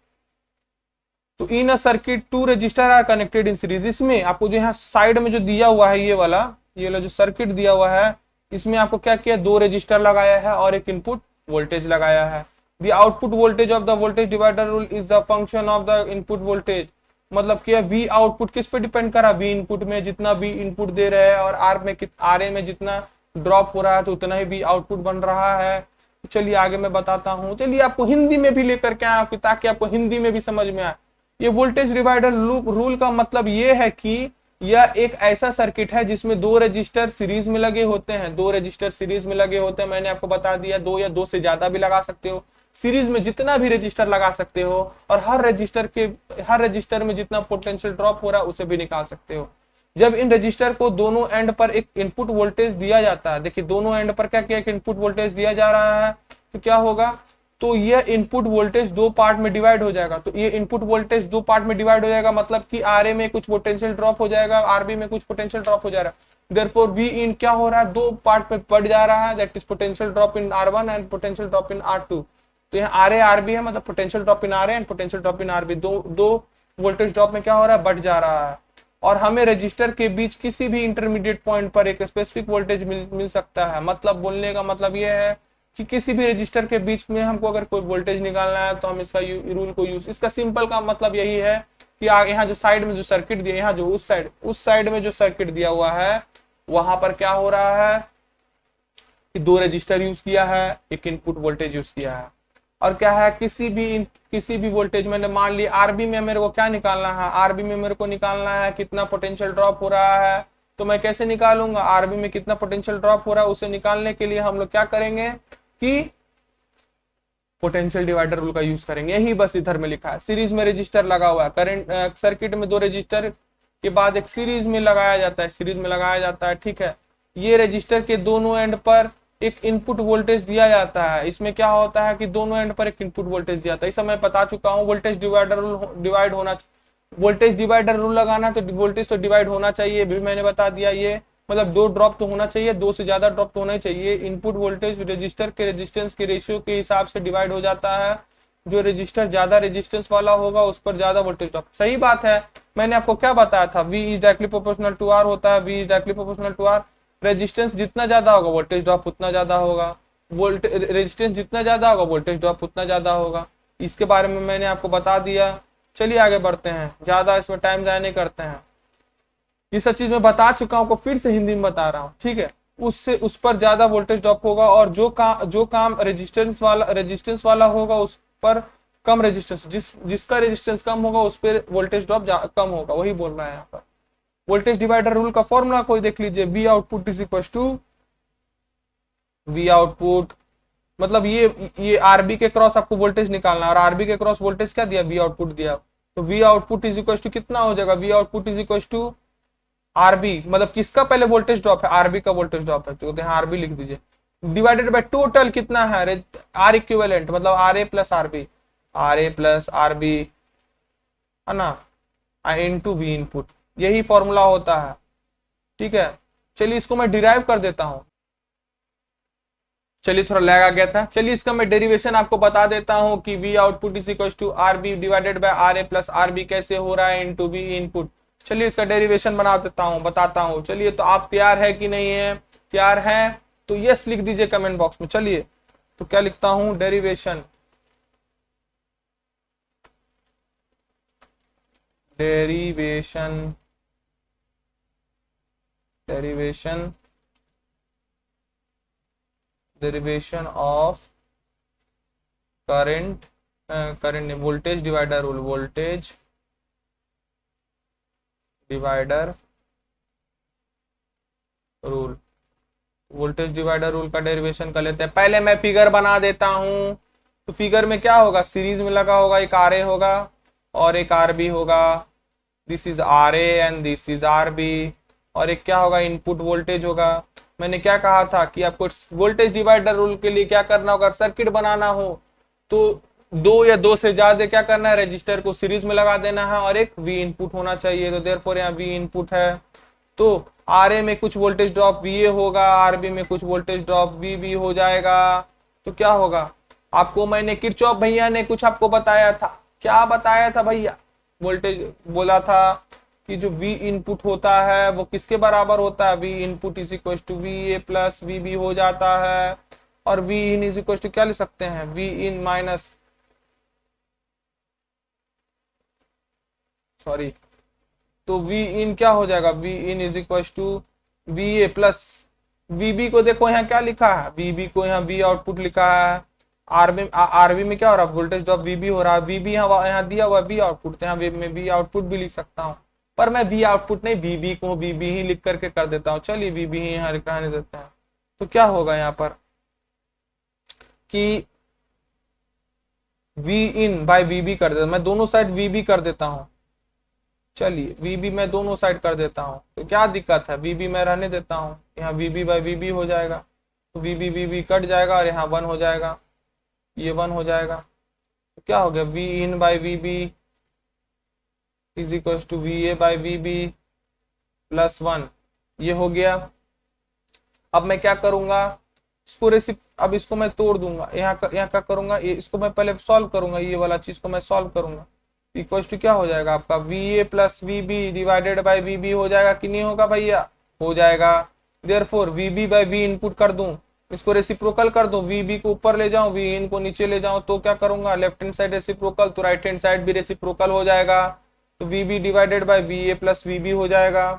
तो in a circuit 2 resistor are connected in series. इसमें आपको जो यहाँ साइड में जो दिया हुआ है, ये वाला जो सर्किट दिया हुआ है, इसमें आपको क्या किया, 2 रजिस्टर लगाया है और एक इनपुट वोल्टेज लगाया है। The output voltage of the voltage divider rule is the function of the input voltage. मतलब क्या, वी आउटपुट किस पे डिपेंड कर रहा है, वी इनपुट में, जितना वी इनपुट दे रहे हैं और आर ए में जितना ड्रॉप हो रहा है तो उतना ही वी आउटपुट बन रहा है। चलिए आगे मैं बताता हूँ। चलिए आपको हिंदी में भी लेकर के आया ताकि आपको हिंदी में भी समझ में आए। ये वोल्टेज डिवाइडर रूल का मतलब ये है कि यह एक ऐसा सर्किट है जिसमें 2 रजिस्टर सीरीज में लगे होते हैं, 2 रजिस्टर सीरीज में लगे होते हैं। मैंने आपको बता दिया, 2 या 2 से ज्यादा भी लगा सकते हो, सीरीज में जितना भी रजिस्टर लगा सकते हो, और हर रजिस्टर में जितना पोटेंशियल ड्रॉप हो रहा है उसे भी निकाल सकते हो। जब इन रजिस्टर को दोनों एंड पर एक इनपुट वोल्टेज दिया जाता है, देखिए दोनों एंड पर क्या क्या एक इनपुट वोल्टेज दिया जा रहा है, तो क्या होगा, तो यह इनपुट वोल्टेज 2 पार्ट में डिवाइड हो जाएगा। तो ये इनपुट वोल्टेज 2 पार्ट में डिवाइड हो जाएगा, मतलब कि आर ए में कुछ पोटेंशियल ड्रॉप हो जाएगा, आरबी में कुछ पोटेंशियल ड्रॉप हो जा रहा है। देयरफॉर वी इन क्या हो रहा है, 2 पार्ट में बढ़ जा रहा है, that is potential drop in R1 and potential drop in R2। तो यहाँ आर ए आर बी है, मतलब potential drop in R A and potential drop in R B, दो वोल्टेज ड्रॉप में क्या हो रहा है, बढ़ जा रहा है। और हमें रजिस्टर के बीच किसी भी इंटरमीडिएट पॉइंट पर एक स्पेसिफिक वोल्टेज मिल सकता है। मतलब बोलने का मतलब यह है कि किसी भी रजिस्टर के बीच में हमको अगर कोई वोल्टेज निकालना है तो हम इसका रूल को यूज, इसका सिंपल का मतलब यही है कि यहाँ जो साइड में जो सर्किट दिया, यहाँ जो उस साइड में जो सर्किट दिया हुआ है, वहां पर क्या हो रहा है कि 2 रजिस्टर यूज किया है, एक इनपुट वोल्टेज यूज किया है। और क्या है, किसी भी वोल्टेज मैंने मान लिया आरबी में मेरे को क्या निकालना है, आरबी में मेरे को निकालना है कितना पोटेंशियल ड्रॉप हो रहा है। तो मैं कैसे निकालूंगा, आरबी में कितना पोटेंशियल ड्रॉप हो रहा है उसे निकालने के लिए हम लोग क्या करेंगे कि पोटेंशियल डिवाइडर रूल का यूज करेंगे। यही बस इधर में लिखा है। सीरीज में रजिस्टर लगा हुआ है, करंट सर्किट में 2 रजिस्टर के बाद एक सीरीज में लगाया जाता है, सीरीज में लगाया जाता है, ठीक है। ये रजिस्टर के दोनों एंड पर एक इनपुट वोल्टेज दिया जाता है। इसमें क्या होता है कि दोनों एंड पर एक इनपुट वोल्टेज दिया जाता है। इस समय बता चुका हूँ वोल्टेज डिवाइडर रूल डिवाइड होना, वोल्टेज डिवाइडर रूल लगाना तो वोल्टेज तो डिवाइड होना चाहिए, भी मैंने बता दिया। ये मतलब दो ड्रॉप तो होना चाहिए, दो से ज्यादा ड्रॉप तो होना ही चाहिए। इनपुट वोल्टेज रजिस्टर के रेजिस्टेंस के रेशियो के हिसाब से डिवाइड हो जाता है। जो रजिस्टर ज्यादा रेजिस्टेंस वाला होगा उस पर ज्यादा वोल्टेज ड्रॉप। सही बात है। मैंने आपको क्या बताया था, V is directly proportional to R होता है। V is directly proportional to R। Resistance जितना ज्यादा होगा वोल्टेज ड्रॉप उतना ज्यादा होगा, वोल्टेज रेजिस्टेंस जितना ज्यादा होगा वोल्टेज ड्रॉप उतना ज्यादा होगा। इसके बारे में मैंने आपको बता दिया। चलिए आगे बढ़ते हैं, ज्यादा इसमें टाइम जाया नहीं करते हैं। ये सब चीज मैं बता चुका हूँ, फिर से हिंदी में बता रहा हूँ, ठीक है। उससे उस पर ज्यादा वोल्टेज ड्रॉप होगा, और जो काम रेजिस्टेंस वाला होगा उस पर कम रेजिस्टेंस, जिसका रेजिस्टेंस कम होगा उस पर वोल्टेज ड्रॉप कम होगा। वही बोल रहा है यहाँ पर। वोल्टेज डिवाइडर रूल का फॉर्मूला कोई देख लीजिए, V output is equal to V output, मतलब ये आरबी के क्रॉस आपको वोल्टेज निकालना है, और आरबी के क्रॉस वोल्टेज क्या दिया, वी आउटपुट दिया। तो V output is equal to कितना हो जाएगा, V output is equal to R B, मतलब किसका पहले वोल्टेज ड्रॉप है, आरबी का वोल्टेज ड्रॉप है, तो यहाँ आरबी लिख दीजिए, डिवाइडेड बाय टोटल कितना है, आर इक्विवेलेंट, मतलब R A plus R B, R A plus R B, है ना, इनटू वी इनपुट। यही फॉर्मूला होता है, ठीक है। चलिए इसको मैं डिराइव कर देता हूं। चलिए थोड़ा लैग आ गया था। चलिए इसका मैं डेरिवेशन आपको बता देता हूं कि V output is equal to R B divided by R A plus R B कैसे हो रहा है, इनटू वी इनपुट। चलिए इसका डेरिवेशन बना देता हूं, बताता हूं। चलिए तो आप तैयार है कि नहीं है, तैयार है तो यस लिख दीजिए कमेंट बॉक्स में। चलिए तो क्या लिखता हूं, derivation, derivation, derivation, derivation of current, current voltage divider rule, voltage divider rule, voltage divider rule का डेरिवेशन कर लेते हैं। पहले मैं फिगर बना देता हूं। तो फिगर में क्या होगा, सीरीज में लगा होगा, एक आर ए होगा और एक आर बी होगा, this is R A and this is R B, और एक क्या होगा, इनपुट वोल्टेज होगा। मैंने क्या कहा था कि आपको वोल्टेज डिवाइडर रूल के लिए क्या करना होगा, सर्किट बनाना हो तो दो या दो से ज्यादा क्या करना है, रजिस्टर को सीरीज में लगा देना है, और एक वी इनपुट होना चाहिए। तो देयरफॉर यहाँ वी इनपुट है, तो आर ए में कुछ वोल्टेज ड्रॉप वी ए होगा, आर बी में कुछ वोल्टेज ड्रॉप वी बी हो जाएगा। तो क्या होगा, आपको मैंने किरचॉफ भैया ने कुछ आपको बताया था, क्या बताया था भैया, वोल्टेज बोला था कि जो V इनपुट होता है वो किसके बराबर होता है, V input is equal to V A plus V B हो जाता है, और V in is equal to क्या लिख सकते हैं, V इन माइनस, सॉरी, तो V इन क्या हो जाएगा, V in is equal to V A plus V B को देखो यहाँ क्या लिखा है, वी बी को यहाँ V आउटपुट लिखा है, आरबी में क्या हो रहा है, वोल्टेज ड्रॉप वीबी हो रहा है, वीबी यहाँ दिया हुआ वी आउटपुट, यहाँ मैं वी आउटपुट भी लिख सकता हूँ, पर मैं वी आउटपुट नहीं वीबी को वीबी ही लिख करके कर देता हूँ। चलिए वीबी ही यहाँ रहने देते हैं। तो क्या होगा यहाँ पर कि वी इन बाय वीबी कर देता, मैं दोनों साइड वीबी कर देता हूँ। चलिए वीबी मैं दोनों साइड कर देता हूँ, तो क्या दिक्कत है, वीबी मैं रहने देता हूँ, यहाँ वीबी बाय वीबी हो जाएगा, तो वीबी वीबी कट जाएगा और यहाँ 1 हो जाएगा, ये 1 हो जाएगा। तो क्या हो गया, V in by V B is equal to V A by V B plus 1, ये हो गया। अब मैं क्या करूंगा, इसको अब इसको मैं तोड़ दूंगा, यहाँ क्या करूंगा, इसको मैं पहले सॉल्व करूंगा, ये वाला चीज को मैं सॉल्व करूंगा। इक्वल टू क्या हो जाएगा आपका, V A plus V B divided by V B हो जाएगा कि नहीं होगा भैया, हो जाएगा। Therefore V B by V input कर दूं, इसको रेसिप्रोकल कर दूं, वी बी को ऊपर ले जाऊं, वी इन को नीचे ले जाऊं, तो क्या करूंगा, लेफ्ट हैंड साइड रेसिप्रोकल, तो राइट हैंड साइड भी रेसिप्रोकल हो जाएगा, तो V B divided by V A plus V B हो जाएगा।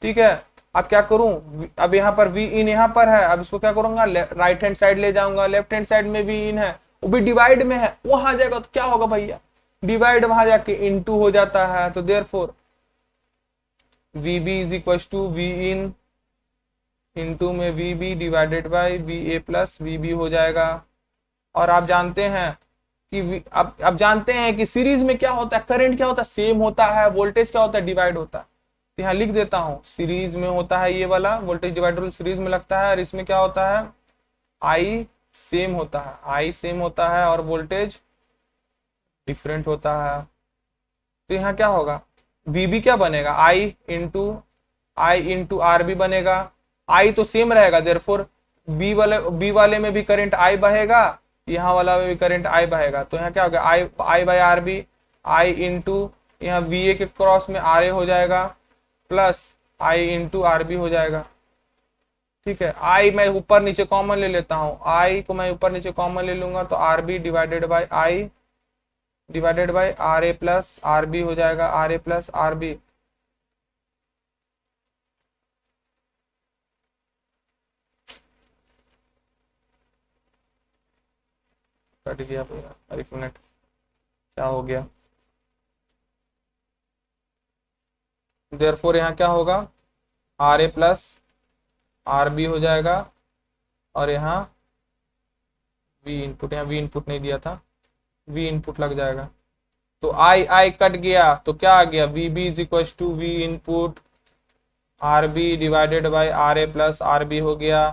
ठीक है, अब क्या करूं, अब यहाँ पर वी इन यहाँ पर है, अब इसको क्या करूंगा, राइट हैंड साइड ले जाऊंगा, लेफ्ट हैंड साइड में वी इन है, वो भी डिवाइड में है, वहां जाएगा तो क्या होगा भैया, डिवाइड वहां जाके इनटू हो जाता है, तो therefore V B is equal to V in into में V B divided by V A plus V B हो जाएगा। और आप जानते हैं कि अब जानते हैं कि सीरीज में क्या होता है, करंट क्या होता है, सेम होता है, वोल्टेज क्या होता है, डिवाइड होता है। तो यहाँ लिख देता हूँ, सीरीज में होता है ये वाला वोल्टेज डिवाइडर सीरीज में लगता है, और इसमें क्या होता है, आई सेम होता है, आई सेम होता है और वोल्टेज डिफरेंट होता है। तो यहाँ क्या होगा, वीबी क्या बनेगा, आई इंटू आर बी बनेगा। आई तो सेम रहेगा, देयरफॉर बी वाले में भी करंट आई बहेगा, यहाँ वाला में भी करंट आई बहेगा। तो यहाँ क्या होगा, I by R B, I into यहाँ वी ए के क्रॉस में आर ए हो जाएगा, plus I into R B हो जाएगा। ठीक है, आई मैं ऊपर नीचे कॉमन ले लेता हूँ, आई को मैं ऊपर नीचे कॉमन ले लूंगा तो R B divided by I divided by R A plus R B हो जाएगा, R A plus R B. Cut गया भैया, एक मिनट, क्या हो गया। देयरफॉर यहाँ क्या होगा, R A plus R B हो जाएगा, और यहाँ वी इनपुट, यहाँ वी इनपुट नहीं दिया था, वी इनपुट लग जाएगा। तो आई आई कट गया तो क्या आ गया, V B is equal to V input R B divided by R A plus R B हो गया।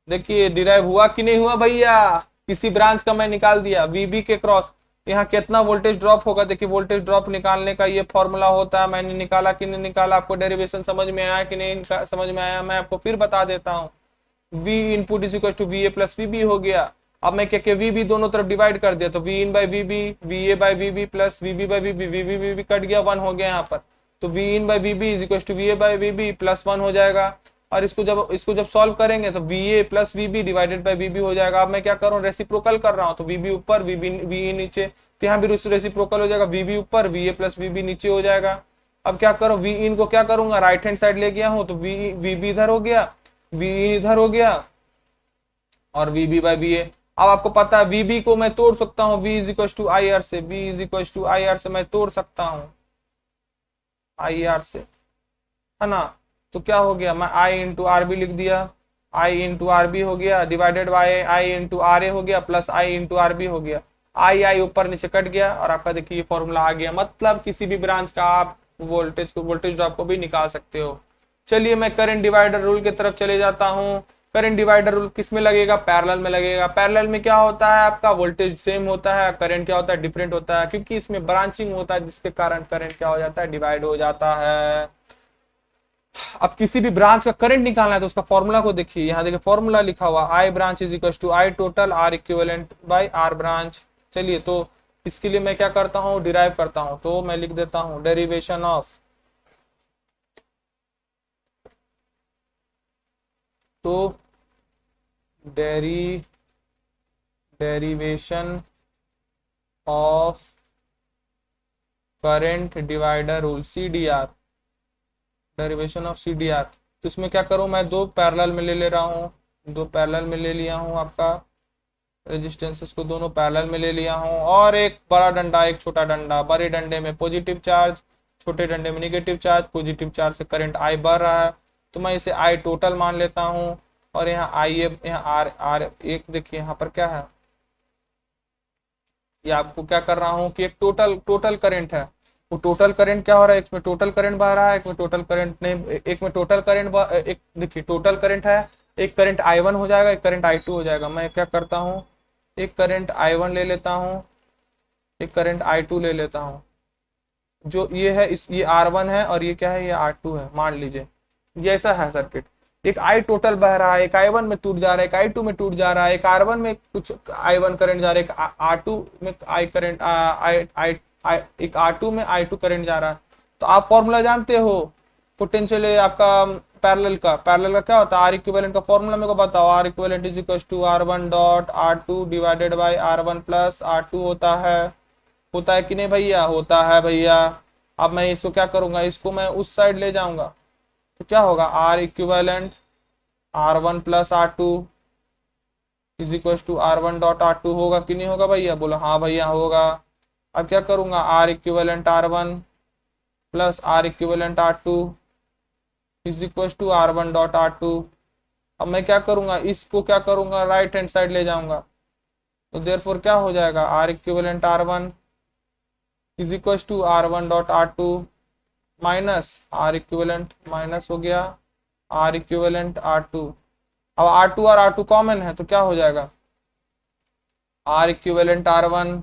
देखिए डिराइव हुआ कि नहीं हुआ भैया, किसी ब्रांच का मैं निकाल दिया, वीबी के क्रॉस यहाँ कितना वोल्टेज ड्रॉप होगा। देखिए वोल्टेज ड्रॉप निकालने का ये फॉर्मूला होता है, मैंने निकाला कि नहीं निकाला, आपको डेरिवेशन समझ में आया कि नहीं समझ में आया, मैं आपको फिर बता देता हूँ। V input is equal to V A plus V B हो गया। अब मैं क्या वी बी दोनों तरफ डिवाइड कर दिया, तो V in by V B, V A by V B plus V B by V B, V B cut गया, 1 हो गया यहाँ पर। तो V in by V B is equal to V A by V B plus 1 हो जाएगा। और इसको जब सॉल्व करेंगे तो V A plus V B divided by V B हो जाएगा। अब मैं क्या कर रहा हूँ, रेसिप्रोकल कर रहा हूँ, तो वी बी ऊपर वी नीचे, तो यहाँ भी रेसिप्रोकल हो जाएगा, वी बी ऊपर V A plus V B नीचे हो जाएगा। अब क्या करो, वी इन को क्या करूंगा, राइट हैंड साइड ले गया हूँ, तो वी बी इधर हो गया, वी इन इधर हो गया, और V B by V A. अब आपको पता है वी बी को मैं तोड़ सकता हूँ, V is equal to I R से, V is equal to I R से मैं तोड़ सकता हूँ, आई आर से, है ना। तो क्या हो गया, मैं आई इंटू आर बी लिख दिया, आई इंटू आर बी हो गया divided by I into R A हो गया plus I into R B हो गया। आई आई ऊपर नीचे कट गया और आपका देखिए ये फॉर्मूला आ गया। मतलब किसी भी ब्रांच का आप वोल्टेज ड्रॉप को भी निकाल सकते हो। चलिए मैं करंट डिवाइडर रूल की तरफ चले जाता हूँ। करंट डिवाइडर रूल किस में लगेगा, पैरेलल में लगेगा। पैरेलल में क्या होता है, आपका वोल्टेज सेम होता है, करंट क्या होता है, डिफरेंट होता है, क्योंकि इसमें ब्रांचिंग होता है जिसके कारण करंट क्या हो जाता है, डिवाइड हो जाता है। अब किसी भी ब्रांच का करंट निकालना है तो उसका फॉर्मूला को देखिए, यहाँ देखिए फॉर्मूला लिखा हुआ, I branch is equal to I total R equivalent by R branch. चलिए तो इसके लिए मैं क्या करता हूँ, डिराइव करता हूँ, तो मैं लिख देता हूँ डेरिवेशन ऑफ, तो derivation of current divider rule, CDR, derivation of CDR। तो इसमें क्या करूं, मैं दो पैरेलल में ले रहा हूं, दो पैरेलल में ले लिया हूं, आपका रेजिस्टेंसेस को दोनों पैरेलल में ले लिया हूं, और एक बड़ा डंडा एक छोटा डंडा, बड़े डंडे में पॉजिटिव चार्ज, छोटे डंडे में निगेटिव चार्ज। पॉजिटिव चार्ज से करंट आई बढ़ रहा है तो मैं इसे आई टोटल मान लेता हूं, और यहाँ आई यहाँ आर आर एक, देखिए यहाँ पर क्या है, ये आपको क्या कर रहा हूँ कि एक टोटल करंट है, वो टोटल करंट क्या हो रहा है, एक में टोटल करंट बह रहा है, एक में टोटल करंट नहीं, एक में टोटल करंट एक देखिए टोटल करंट है, एक करंट I1 हो जाएगा, एक करंट I2 हो जाएगा। मैं क्या करता हूँ, एक करंट I1 ले लेता हूँ, एक करंट I2 ले लेता हूँ। जो ये है ये R1 है और ये क्या है, ये R2 है, मान लीजिए ये ऐसा है सर्किट। एक आई टोटल बह रहा है, एक I1 में टूट जा रहा है, एक I2 में टूट जा रहा है, एक R1 में कुछ I1 करंट जा रहा है, एक R2 में आई करंट एक R2 में I2 करंट जा रहा है। तो आप फॉर्मूला जानते हो पोटेंशियल आपका पैरेलल का क्या होता है, आर इक्विवेलेंट का फॉर्मूला मेरे को बताओ। R equivalent is equal to R1 dot R2 divided by R1 plus R2 होता है कि नहीं भैया, होता है भैया। अब मैं इसको क्या करूंगा, इसको मैं उस साइड ले जाऊंगा, तो क्या होगा, R equivalent R1 plus R2 is equal to R1 dot R2 होगा कि नहीं होगा भैया, बोलो हाँ भैया होगा। अब क्या करूंगा, R equivalent R1 plus R equivalent R2 is equal to R1 dot R2। अब मैं क्या करूंगा, इसको क्या करूंगा, राइट हैंड साइड ले जाऊंगा, तो देयरफॉर क्या हो जाएगा, R equivalent R1 is equal to R1 dot R2 minus R equivalent, minus हो गया आर इक्विवेलेंट R2 अब R2 और R2 कॉमन है तो क्या हो जाएगा, R equivalent R1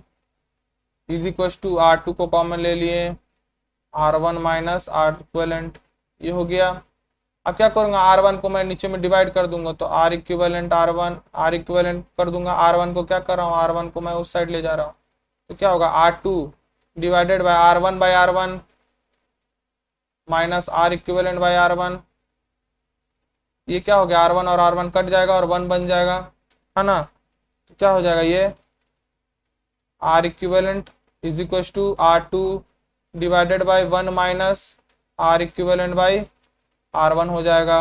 is equal to R2 को कॉमन ले लिए R1 माइनस R इक्विवेलेंट, ये हो गया। अब क्या करूंगा, R1 को मैं नीचे में डिवाइड कर दूंगा तो R equivalent R1, R equivalent कर दूंगा, R1 को क्या कर रहा हूँ, R1 को मैं उस साइड ले जा रहा हूँ तो क्या होगा R2 divided by R1 minus R equivalent by R1, ये क्या हो गया, R1 और R1 कट जाएगा और 1 बन जाएगा, है ना। तो क्या हो जाएगा, ये R equivalent is equal to R2 divided by 1 minus R equivalent by R1 हो जाएगा।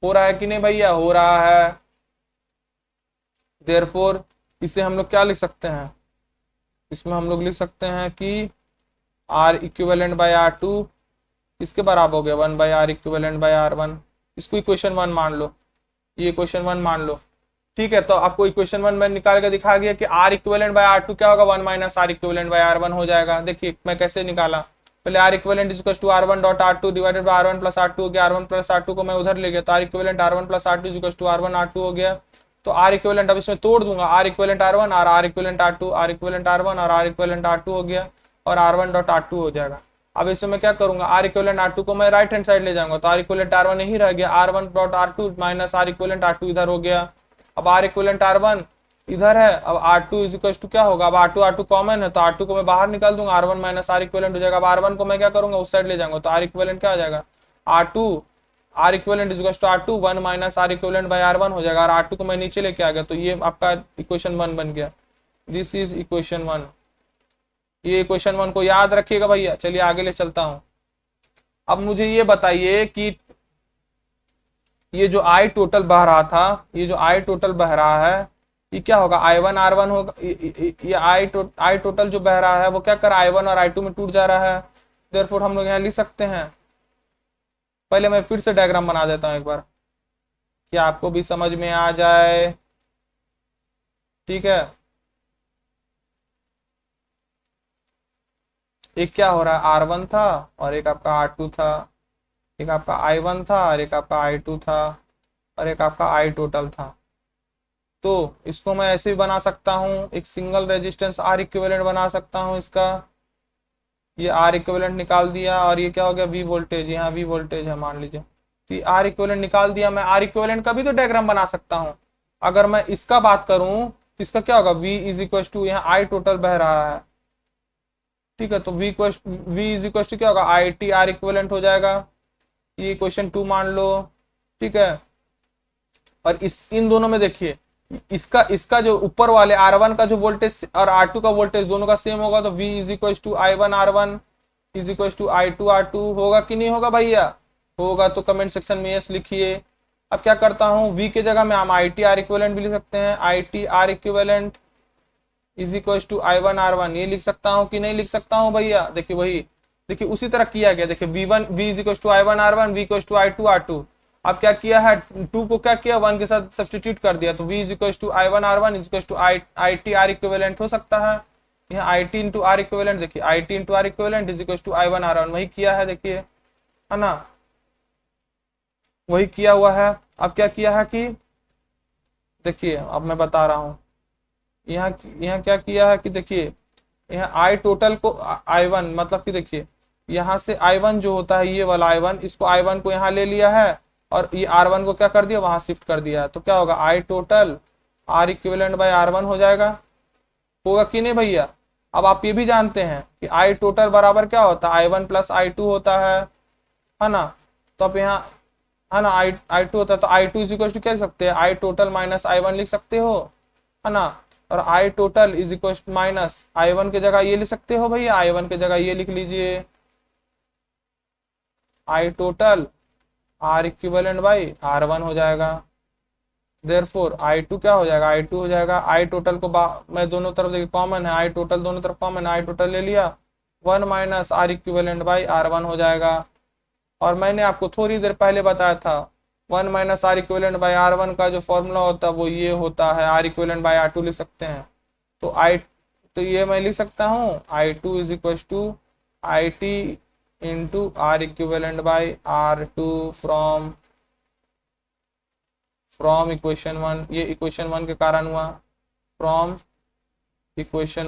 हो रहा है कि नहीं भैया, हो रहा है। देयरफॉर इसे हम लोग क्या लिख सकते हैं, इसमें हम लोग लिख सकते हैं कि R इक्विवेलेंट बाय R2 इसके बराबर हो गया 1 bye R equivalent by R1। इसको इक्वेशन 1 मान लो, ये इक्वेशन 1 मान लो, ठीक है। तो आपको इक्वेशन 1 में निकाल के दिखा गया कि R इक्विवेलेंट बाय R2 क्या होगा, 1 minus R equivalent by R1 हो जाएगा। देखिए मैं कैसे निकाला, पहले R equivalent is equal to R1 dot R2 divided by R1 plus R2 हो गया, R1 प्लस R2 को मैं उधर ले गया तो R equivalent R1 plus R2 is equal to R1 R2 हो गया। तो R इक्विवेलेंट अब इसमें तोड़ दूंगा, R इक्विवेलेंट R1 और R equivalent R2, R equivalent R1 और R इक्विवेलेंट R2 हो गया और R1 डॉट R2 हो जाएगा। अब इसमें मैं क्या करूंगा, R इक्विवेलेंट R2 को मैं राइट हैंड साइड ले जाऊंगा तो R इक्विवेलेंट R1 यही रह गया, R1 dot R2 minus R equivalent R2 इधर हो गया। अब R इक्विवेलेंट R1 इधर है, अब R2 इज इक्वल टू क्या होगा, अब R2 कॉमन है तो R2 को मैं बाहर निकाल दूंगा, R1 माइनस R इक्विवेलेंट हो जाएगा। अब R1 को मैं क्या करूंगा, उस साइड ले जाऊंगा तो R इक्विवेलेंट क्या हो जाएगा, R equivalent is equal to R2 1 minus R equivalent by R1 हो जाएगा, और R2 को मैं नीचे लेके आ गया तो ये आपका इक्वेशन 1 बन गया। This is equation 1। ये इक्वेशन 1 को याद रखिएगा भैया। चलिए आगे ले चलता हूं। अब मुझे ये बताइए कि ये जो I टोटल बह रहा था, ये जो I टोटल बह रहा है ये क्या होगा, I1 R1 होगा, ये I टोटल जो बह रहा है वो क्या कर रहा है, I1 और I2 में टूट जा रहा है। देयरफॉर हम लोग यहाँ लिख सकते हैं, पहले मैं फिर से डायग्राम बना देता हूं एक बार कि आपको भी समझ में आ जाए, ठीक है। एक क्या हो रहा है, R1 था और एक आपका R2 था, एक आपका I1 था और एक आपका I2 था और एक आपका I टोटल था। तो इसको मैं ऐसे भी बना सकता हूँ, एक सिंगल रेजिस्टेंस R इक्विवेलेंट बना सकता हूँ इसका। ये R इक्विवेलेंट निकाल दिया और ये क्या हो गया, V वोल्टेज, यहाँ V वोल्टेज है मान लीजिए, तो ये R इक्विवेलेंट निकाल दिया। मैं R इक्विवेलेंट का भी तो डायग्राम बना सकता हूँ। अगर मैं इसका बात करूं तो इसका क्या होगा, V इज इक्वल टू, यहाँ I टोटल बह रहा है, ठीक है। तो V इज इक्वल टू क्या होगा, IT R इक्विवेलेंट हो जाएगा। ये क्वेश्चन 2 मान लो, ठीक है। और इन दोनों में देखिए, इसका जो ऊपर वाले R1 का जो वोल्टेज और R2 का वोल्टेज दोनों का सेम होगा तो V is equal to I1 R1 is equal to I2 R2 होगा कि नहीं होगा भैया, होगा। तो कमेंट सेक्शन में यस लिखिए। अब क्या करता हूं, V के जगह में हम IT R इक्विवेलेंट भी लिख सकते हैं, IT R equivalent is equal to I1 R1, ये लिख सकता हूं कि नहीं लिख सकता हूं भैया। देखिए वही, देखिए उसी तरह किया गया। देखिए V is equal to I1 R1, V equal to I2 R2। अब क्या किया है, 2 को क्या किया, 1 के साथ सब्सटीट्यूट कर दिया तो V is equal to I1 R1 is equal to IT R equivalent हो सकता है। यहाँ IT इंटू R इक्विवेलेंट, देखिए IT into R equivalent is equal to I1 R1, वही किया है, देखिए है ना, वही किया हुआ है। अब क्या किया है कि देखिए, अब मैं बता रहा हूँ, यहाँ क्या किया है कि देखिए, यहाँ I टोटल को I1 मतलब कि देखिए यहाँ से I1 जो होता है ये वाला I1, इसको I1 को यहाँ ले लिया है और ये R1 को क्या कर दिया, वहां शिफ्ट कर दिया है। तो क्या होगा, I total R equivalent by R1 हो जाएगा, होगा कि नहीं भैया। अब आप ये भी जानते हैं कि I टोटल बराबर क्या होता है, I1 प्लस I2 होता है ना। तो अब यहाँ है ना I2 होता है तो I2 इज इक्वल टू क्या लिख सकते हैं, I टोटल माइनस I1 लिख सकते हो, है ना। और I total is equal to minus I1 के जगह ये लिख सकते हो भैया, I1 के जगह ये लिख लीजिए, I total R equivalent by R1 हो जाएगा। देयरफॉर I2 क्या हो जाएगा, I2 हो जाएगा, I टोटल को मैं दोनों तरफ देखिए कॉमन है, I टोटल दोनों तरफ कॉमन है, I टोटल ले लिया, 1 minus R equivalent by R1 हो जाएगा। और मैंने आपको थोड़ी देर पहले बताया था 1 minus R equivalent by R1 का जो फॉर्मूला होता है वो ये होता है, R इक्विवेलेंट बाई R2 लिख सकते हैं। तो ये मैं लिख सकता हूँ I2 is equal to IT into R equivalent by R2 from from equation 1, ये इक्वेशन 1 के कारण हुआ, फ्रॉम इक्वेशन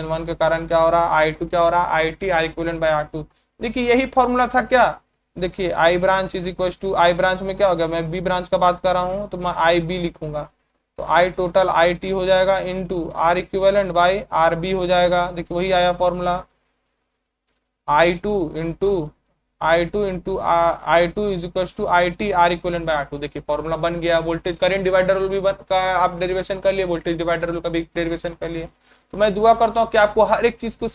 वन के कारण क्या हो रहा है, आई टू क्या हो रहा है, I T R equivalent by R two. देखिए यही फॉर्मूला था क्या, देखिए I branch is equal to, I branch में क्या हो गया, मैं बी ब्रांच का बात कर रहा हूँ तो मैं आई बी लिखूंगा, तो आई टोटल आई टी हो जाएगा into R equivalent by R B हो जाएगा। देखिए वही आया formula, I two into I two is equal to I T R equivalent by R two. देखिए फॉर्मूला बन गया। वोल्टेज करंट डिवाइडर रूल भी का आप डेरिवेशन कर लिए, वोल्टेज डिवाइडर रूल का भी डेरिवेशन कर लिए। तो मैं दुआ करता हूँ कि आपको हर एक चीज को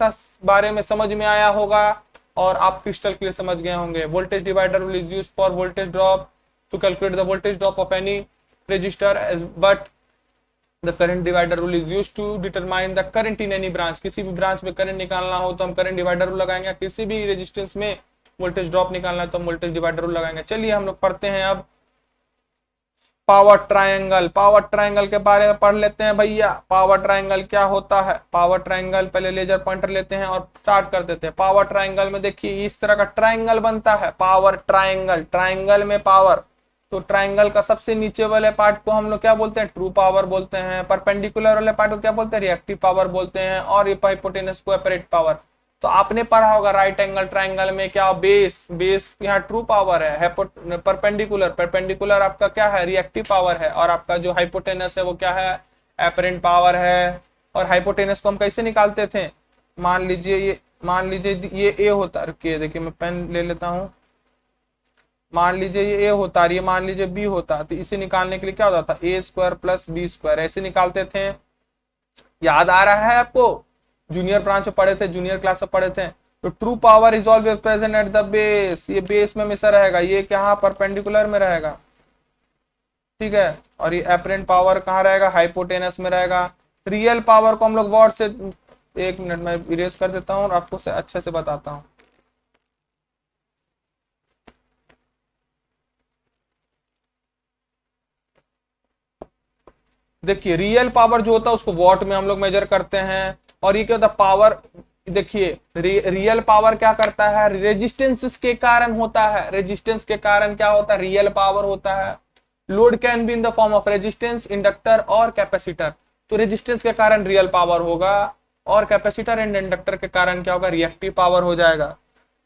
बारे में समझ में आया होगा और आप क्रिस्टल क्लियर समझ गए होंगे। Voltage divider rule is used for voltage drop to calculate the voltage drop of any resistor, but the current divider rule is used to determine the current in any branch. किसी भी branch में current निकालना हो तो हम current divider rule लगाएंगे, किसी भी रेजिस्टेंस में वोल्टेज ड्रॉप निकालना है तो हम वोल्टेज डिवाइडर रूल लगाएंगे। चलिए हम लोग पढ़ते हैं अब पावर ट्रायंगल। पावर ट्रायंगल के बारे में पढ़ लेते हैं भैया। पावर ट्रायंगल क्या होता है, पावर ट्रायंगल, पहले लेजर पॉइंटर लेते हैं और स्टार्ट कर देते हैं। पावर ट्रायंगल में देखिए इस तरह का ट्रायंगल बनता है, पावर ट्रायंगल। ट्रायंगल में पावर, तो ट्रायंगल का सबसे नीचे वाले पार्ट को हम लोग क्या बोलते हैं, ट्रू पावर बोलते हैं। परपेंडिकुलर वाले पार्ट को क्या बोलते हैं, रिएक्टिव पावर बोलते हैं। और ये हाइपोटेनस को एपरेट पावर। तो आपने पढ़ा होगा राइट एंगल ट्रायंगल में क्या, बेस यहाँ ट्रू पावर है, परपेंडिकुलर आपका क्या है, रिएक्टिव पावर है, और आपका जो हाइपोटेनस है वो क्या है, एपरेंट पावर है। और हाइपोटेनस को हम कैसे निकालते थे, मान लीजिए ये ए होता, रुकिए देखिए मैं पेन ले लेता हूं, मान लीजिए ये ए होता और ये मान लीजिए बी होता, तो इसे निकालने के लिए क्या होता था, ए स्क्वायर प्लस बी स्क्वायर, ऐसे निकालते थे। याद आ रहा है आपको, जूनियर ब्रांच में पढ़े थे, जूनियर क्लास में पढ़े थे। तो true power is always present at the base, ये बेस में हमेशा रहेगा, ये क्या परपेंडिकुलर में रहेगा, ठीक है। और ये एपरेंट पावर कहाँ रहेगा, हाइपोटेनस में रहेगा। रियल पावर को हम लोग वॉट से, एक मिनट में इरेज कर देता हूँ और आपको से अच्छे से बताता हूँ। देखिए रियल पावर जो होता है उसको वॉट में हम लोग मेजर करते हैं। और ये क्या होता है, पावर, देखिए रियल पावर क्या करता है, रेजिस्टेंस के कारण होता है। रेजिस्टेंस के कारण क्या होता है, रियल पावर होता है। Load can be in the form of resistance, inductor और कैपेसिटर। तो रेजिस्टेंस के कारण रियल पावर होगा और कैपेसिटर एंड इंडक्टर के कारण क्या होगा, रिएक्टिव पावर हो जाएगा।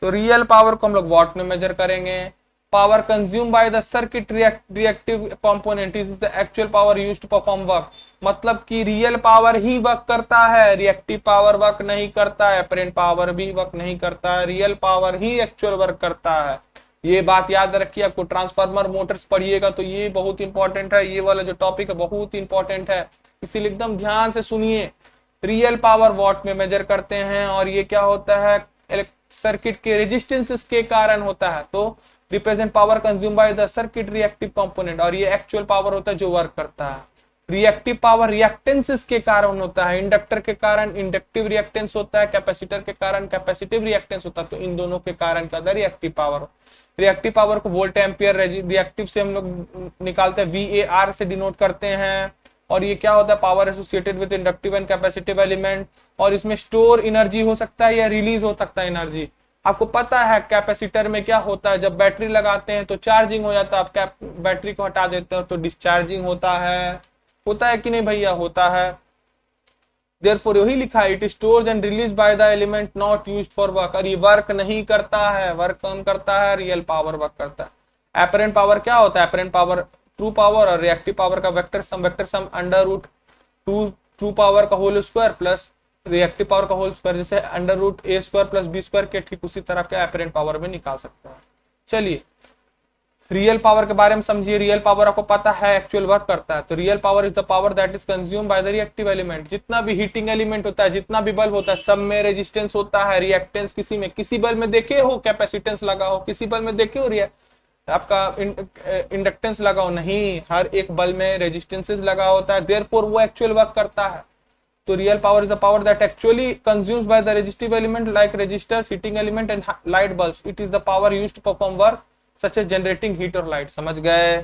तो रियल पावर को हम लोग वॉट में मेजर करेंगे। Power consume by the circuit reactive component is the actual power used to perform work. मतलब कि रियल पावर ही वर्क करता है, रिएक्टिव पावर वर्क नहीं करता है, अपरेंट पावर भी वर्क नहीं करता है, रियल पावर ही एक्चुअल वर्क करता है। ये बात याद रखिए, आपको ट्रांसफार्मर मोटर्स पढ़िएगा तो ये बहुत इंपॉर्टेंट है, ये वाला जो टॉपिक है बहुत इंपॉर्टेंट है, इसीलिए एकदम ध्यान से सुनिए। रियल पावर वॉट में मेजर करते हैं और ये क्या होता है, सर्किट के रेजिस्टेंसेस के कारण होता है। तो represent power consume by the circuit reactive component, और ये एक्चुअल पावर होता है जो वर्क करता है। रिएक्टिव पावर रिएक्टेंसेस के कारण होता है, इंडक्टर के कारण इंडक्टिव रिएक्टेंस होता है, कैपेसिटर के कारण कैपेसिटिव रिएक्टेंस होता है। तो इन दोनों के कारण क्या होता है, रिएक्टिव पावर। रिएक्टिव पावर को वोल्ट एम्पियर, रिएक्टिव से हम लोग निकालते हैं, VAR से डिनोट करते हैं। और ये क्या होता है, power associated with inductive and capacitive element. और इसमें स्टोर एनर्जी हो सकता है या रिलीज हो सकता है एनर्जी। आपको पता है कैपेसिटर में क्या होता है, जब बैटरी लगाते हैं तो चार्जिंग हो जाता है, आप बैटरी को हटा देते हो तो डिस्चार्जिंग होता है कि नहीं भैया, होता है। देयरफॉर यही लिखा है, it stores and release by the element not used for work. और ये वर्क नहीं करता है, वर्क कौन करता है, रियल पावर वर्क करता है। एपरेंट पावर क्या होता है, एपरेंट पावर ट्रू पावर और रिएक्टिव पावर का vector sum under root true power का whole square plus reactive power का होल स्क्वायर, जैसे under root A square plus B square के ठीक उसी तरह के एपरेंट पावर में निकाल सकते हैं। चलिए रियल पावर के बारे में समझिए। रियल पावर आपको पता है एक्चुअल वर्क करता है। तो real power is the power that is consume by the reactive element. जितना भी हीटिंग एलिमेंट होता है, जितना भी बल्ब होता है, सब में रेजिस्टेंस होता है, रिएक्टेंस किसी में, किसी बल्ब में देखे हो कैपेसिटेंस लगा हो, किसी बल्ब में देखे हो आपका इंडक्टेंस लगा हो, नहीं, हर एक बल्ब में रेजिस्टेंसेस लगा होता है, देयरफॉर वो एक्चुअल वर्क करता है। तो real power is the power that actually consumes by the resistive element like resistors, heating element and light bulbs. It is the power used to perform work such as generating heat और light. समझ गए।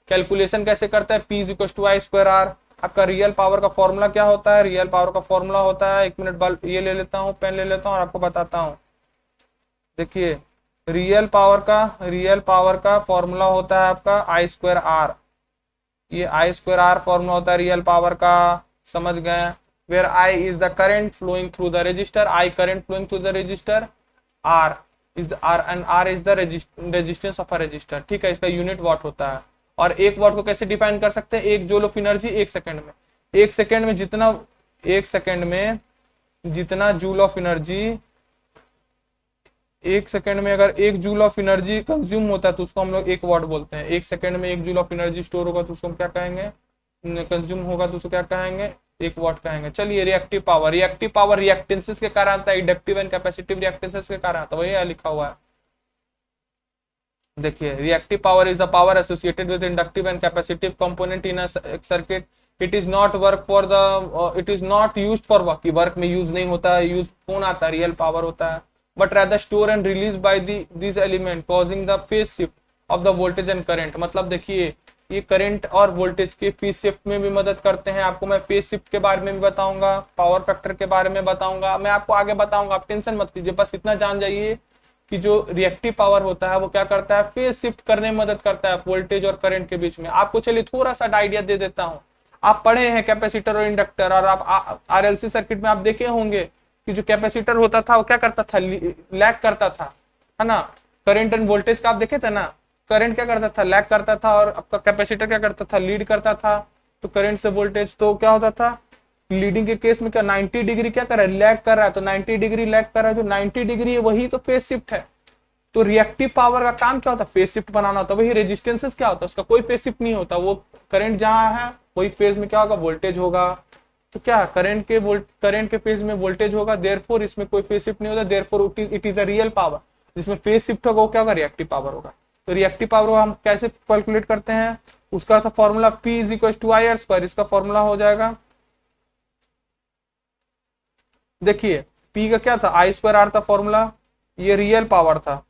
Calculation कैसे करता है, P = I²R। आपका real power का formula क्या होता है, रियल पावर का फॉर्मूला होता है, एक मिनट बल्ब ये ले लेता हूं, पेन ले लेता हूं और आपको बताता हूं। देखिए रियल पावर का फॉर्मूला होता है आपका I²R। ये आई स्क्वायर आर फॉर्मूला होता है रियल पावर का, समझ गए। Where I is the current flowing through the resistor, I current flowing through the resistor, R is the R and R is the resistance of a resistor, ठीक है। इसका unit what होता है। और एक वॉट को कैसे डिफाइन कर सकते हैं, एक जूल ऑफ एनर्जी एक सेकंड में, एक सेकंड में जितना, एक सेकंड में जितना जूल ऑफ एनर्जी, एक सेकंड में अगर एक जूल ऑफ एनर्जी कंज्यूम होता है तो उसको हम लोग एक वॉट बोलते हैं। एक सेकंड में एक जूल ऑफ एनर्जी स्टोर होगा तो उसको हम क्या कहेंगे, कंज्यूम होगा तो उसको क्या कहेंगे, एक वॉट कहेंगे। चलिए reactive power, reactive power reactances के कारण आता है, इंडक्टिव एंड कैपेसिटिव रिएक्टेंसेस के कारण आता है, वही लिखा हुआ है। देखिए reactive power is a power associated with inductive and capacitive component in a circuit. It is not work for the, it is not used for work, work में यूज नहीं होता है, यूज कौन आता है, रियल पावर होता है। But rather store and release by these element causing the phase shift of the voltage and current। मतलब देखिए ये करंट और वोल्टेज के फेज शिफ्ट में भी मदद करते हैं। आपको मैं फेज शिफ्ट के बारे में भी बताऊंगा, पावर फैक्टर के बारे में बताऊंगा, मैं आपको आगे बताऊंगा, आप टेंशन मत लीजिए, बस इतना जान जाइए कि जो रिएक्टिव पावर होता है वो क्या करता है, फेज शिफ्ट करने में मदद करता है वोल्टेज और करंट के बीच में। आपको चलिए थोड़ा सा आइडिया दे देता हूँ। आप पढ़े हैं कैपेसिटर और इंडक्टर, और आप आरएलसी सर्किट में आप देखे होंगे कि जो कैपेसिटर होता था वो क्या करता था, लैग करता था, है ना। करंट एंड वोल्टेज का आप देखे थे ना, करंट क्या करता था, लैग करता था, और आपका कैपेसिटर क्या करता था, लीड करता था। तो करंट से वोल्टेज तो क्या होता था, लीडिंग के केस में क्या 90 डिग्री क्या कर रहा है, लैग कर रहा है, तो 90 डिग्री लैग कर रहा है, जो 90 डिग्री है वही तो फेज शिफ्ट है। तो रिएक्टिव पावर का काम क्या होता है, फेज शिफ्ट बनाना होता है। वही रेजिस्टेंसेस क्या होता है, उसका कोई फेज शिफ्ट नहीं होता, वो करंट जहां है वही फेज में क्या होगा, वोल्टेज होगा। तो क्या करंट के फेज में वोल्टेज होगा, देयरफॉर इसमें कोई फेज शिफ्ट नहीं होता, therefore it is a real power. जिसमें फेज शिफ्ट होगा वो क्या होगा, रिएक्टिव पावर होगा। तो रिएक्टिव पावर को हम कैसे कैलकुलेट करते हैं, उसका था formula P is equal to I R square. इसका फॉर्मूला हो जाएगा, देखिए P का क्या था, आई स्क्वायर आर था फॉर्मूला, ये रियल पावर था,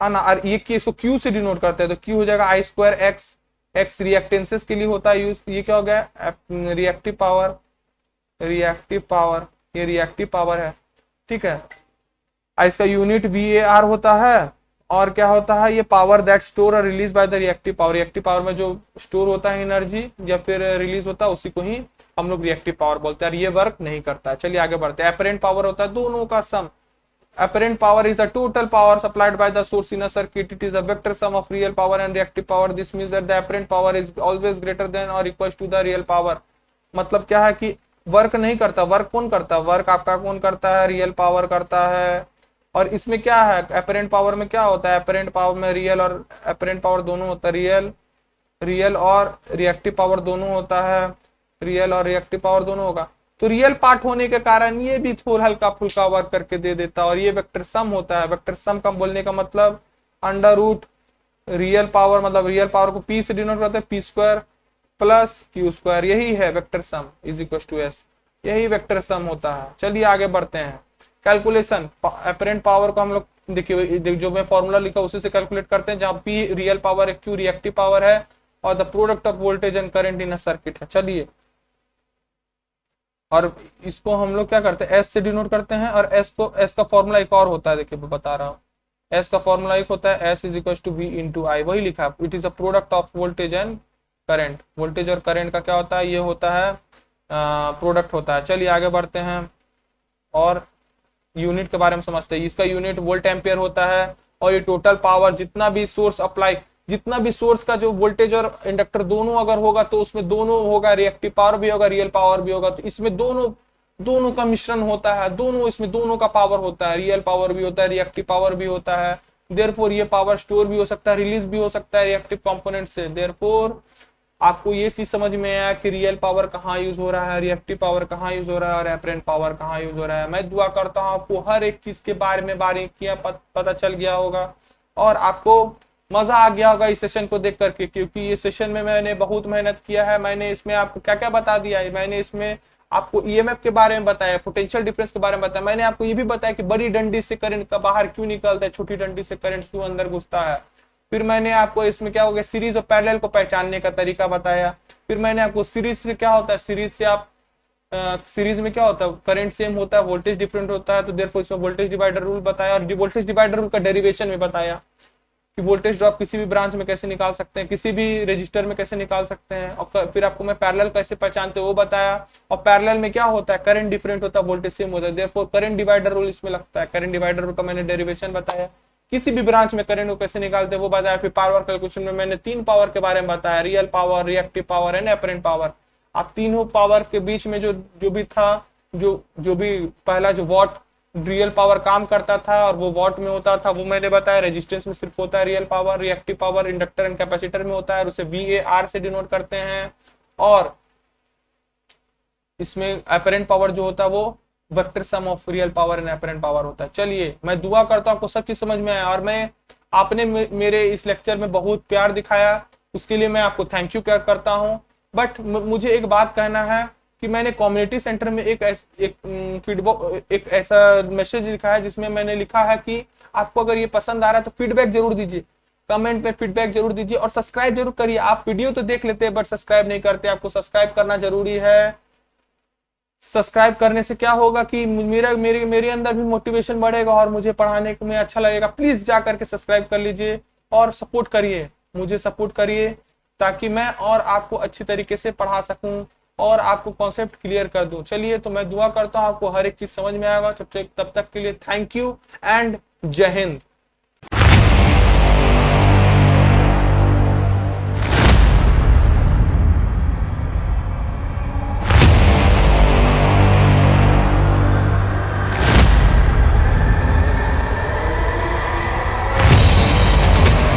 है ना। और ये इसको Q से डिनोट करते हैं, तो Q हो जाएगा आई स्क्वायर एक्स, एक्स रिएक्टेंसेस के लिए होता है यूज। ये क्या हो गया, रिएक्टिव पावर, रिएक्टिव पावर, ये रिएक्टिव पावर है, ठीक है। इसका यूनिट VAR होता है, और क्या होता है, ये पावर दैट स्टोर और release by the reactive power. Reactive power में जो स्टोर होता है एनर्जी या फिर रिलीज होता है उसी को ही हम लोग रिएक्टिव पावर बोलते हैं, और ये वर्क नहीं करता है। चलिए आगे बढ़ते हैं। अपरेंट पावर होता है दोनों का सम। Apparent power is the total power supplied by the source in a circuit. It is a vector sum of real power and reactive power. This means that the apparent power is always greater than or equals to the real power. मतलब क्या है कि work नहीं करता, work कौन करता है, work आपका कौन करता है, रियल पावर करता है। और इसमें क्या है, अपरेंट पावर में क्या होता है, अपरेंट पावर में रियल और अपरेंट पावर दोनों होता है, रियल और रिएक्टिव पावर दोनों होता है, रियल और रिएक्टिव पावर दोनों होगा। तो रियल पार्ट होने के कारण ये भी थोड़ा हल्का फुल्का वर्क करके दे देता है, और ये वेक्टर सम होता है। वेक्टर सम का बोलने का मतलब अंडर रूट रियल पावर, मतलब रियल पावर को P से डिनोट करते हैं, P square plus Q square, यही है vector sum is equal to S, यही वेक्टर सम होता है। चलिए आगे बढ़ते हैं। कैलकुलेशन, अपरेंट पावर को हम लोग देखिए जो मैं फॉर्मूला लिखा उसी से कैलकुलेट करते हैं, जहां P रियल पावर है, Q रिएक्टिव पावर है, और the product of voltage and current in a circuit है। चलिए, और इसको हम लोग क्या करते हैं, S से डिनोट करते हैं, और S का फॉर्मूला एक और होता है, देखिए मैं बता रहा हूँ। S का फॉर्मूला एक होता है, S is equal to V into I, वही लिखा है। It is a product of voltage and current. Voltage और करंट का क्या होता है, ये होता है प्रोडक्ट होता है। चलिए आगे बढ़ते हैं और यूनिट के बारे में समझते हैं। इसका यूनिट वोल्ट एम्पियर होता है, और ये टोटल पावर जितना भी सोर्स अप्लाई, जितना भी सोर्स का जो वोल्टेज और इंडक्टर दोनों अगर होगा तो उसमें दोनों होगा, रिएक्टिव पावर भी होगा, रियल पावर भी होगा। तो इसमें दोनों का मिश्रण होता है, इसमें दोनों का पावर होता है, रियल पावर भी होता है, रिएक्टिव पावर भी होता है। देयरफॉर ये पावर स्टोर भी हो सकता है, रिलीज भी हो सकता है रिएक्टिव कंपोनेंट से। देयरफॉर आपको ये चीज समझ में आया कि रियल पावर कहाँ यूज हो रहा है, रिएक्टिव पावर कहाँ यूज हो रहा है, और अपरेंट पावर कहाँ यूज हो रहा है। मैं दुआ करता हूँ आपको हर एक चीज के बारे में बारीकियां पता चल गया होगा, और आपको मजा आ गया होगा इस सेशन को देख करके, क्योंकि ये सेशन में मैंने बहुत मेहनत किया है। मैंने इसमें आपको क्या क्या बता दिया है, मैंने इसमें आपको ईएमएफ के बारे में बताया, पोटेंशियल डिफरेंस के बारे में बताया, मैंने आपको ये भी बताया कि बड़ी डंडी से करंट का बाहर क्यों निकलता है, छोटी डंडी से करंट क्यों अंदर घुसता है। फिर मैंने आपको इसमें क्या हो गया, सीरीज और पैरेलल को पहचानने का तरीका बताया। फिर मैंने आपको सीरीज से क्या होता है, सीरीज से आप सीरीज में क्या होता है, करंट सेम होता है, वोल्टेज डिफरेंट होता है, तो देयरफॉर इसमें वोल्टेज डिवाइडर रूल बताया, और वोल्टेज डिवाइडर रूल का डेरिवेशन में बताया। कि वोल्टेज ड्रॉप किसी भी ब्रांच में कैसे निकाल सकते हैं, किसी भी रजिस्टर में कैसे निकाल सकते हैं, और फिर आपको मैं पैरेलल कैसे पहचानते हैं वो बताया। और पैरेलल में क्या होता है, करंट डिफरेंट होता है, वोल्टेज सेम होता है, देयरफॉर करंट डिवाइडर रूल इसमें लगता है। करंट डिवाइडर का मैंने डेरिवेशन बताया, किसी भी ब्रांच में करंट को कैसे निकालते हैं वो बताया। फिर पावर कैलकुलेशन में मैंने 3 पावर के बारे में बताया, real power, reactive power and apparent power. आप तीनों पावर के बीच में जो भी था, जो भी पहला जो वॉट रियल पावर काम करता था और वो वॉट में होता था वो मैंने बताया। रेजिस्टेंस में सिर्फ होता है real power, reactive power inductor and capacitor में होता है और उसे VAR से डिनोट करते हैं। और इसमें अपरेंट पावर जो होता है वो vector sum of real power and apparent power होता है। चलिए मैं दुआ करता हूं आपको सब चीज समझ में आया, और मैं आपने मेरे इस लेक्चर में बहुत प्यार दिखाया, उसके लिए मैं आपको थैंक यू करता हूं। बट मुझे एक बात कहना है कि मैंने कम्युनिटी सेंटर में एक ऐसा मैसेज लिखा है जिसमें मैंने लिखा है कि आपको अगर ये पसंद आ रहा है तो फीडबैक जरूर दीजिए, कमेंट पे फीडबैक जरूर दीजिए और सब्सक्राइब जरूर करिए। आप वीडियो तो देख लेते हैं बट सब्सक्राइब नहीं करते, आपको सब्सक्राइब करना जरूरी है। सब्सक्राइब करने से क्या होगा कि मेरे अंदर भी मोटिवेशन बढ़ेगा और मुझे पढ़ाने में अच्छा लगेगा। प्लीज जा करके सब्सक्राइब कर लीजिए और सपोर्ट करिए, मुझे सपोर्ट करिए ताकि मैं और आपको अच्छी तरीके से पढ़ा सकूं और आपको कॉन्सेप्ट क्लियर कर दूं। चलिए तो मैं दुआ करता हूं आपको हर एक चीज समझ में आएगा। तब तक के लिए थैंक यू एंड जय हिंद।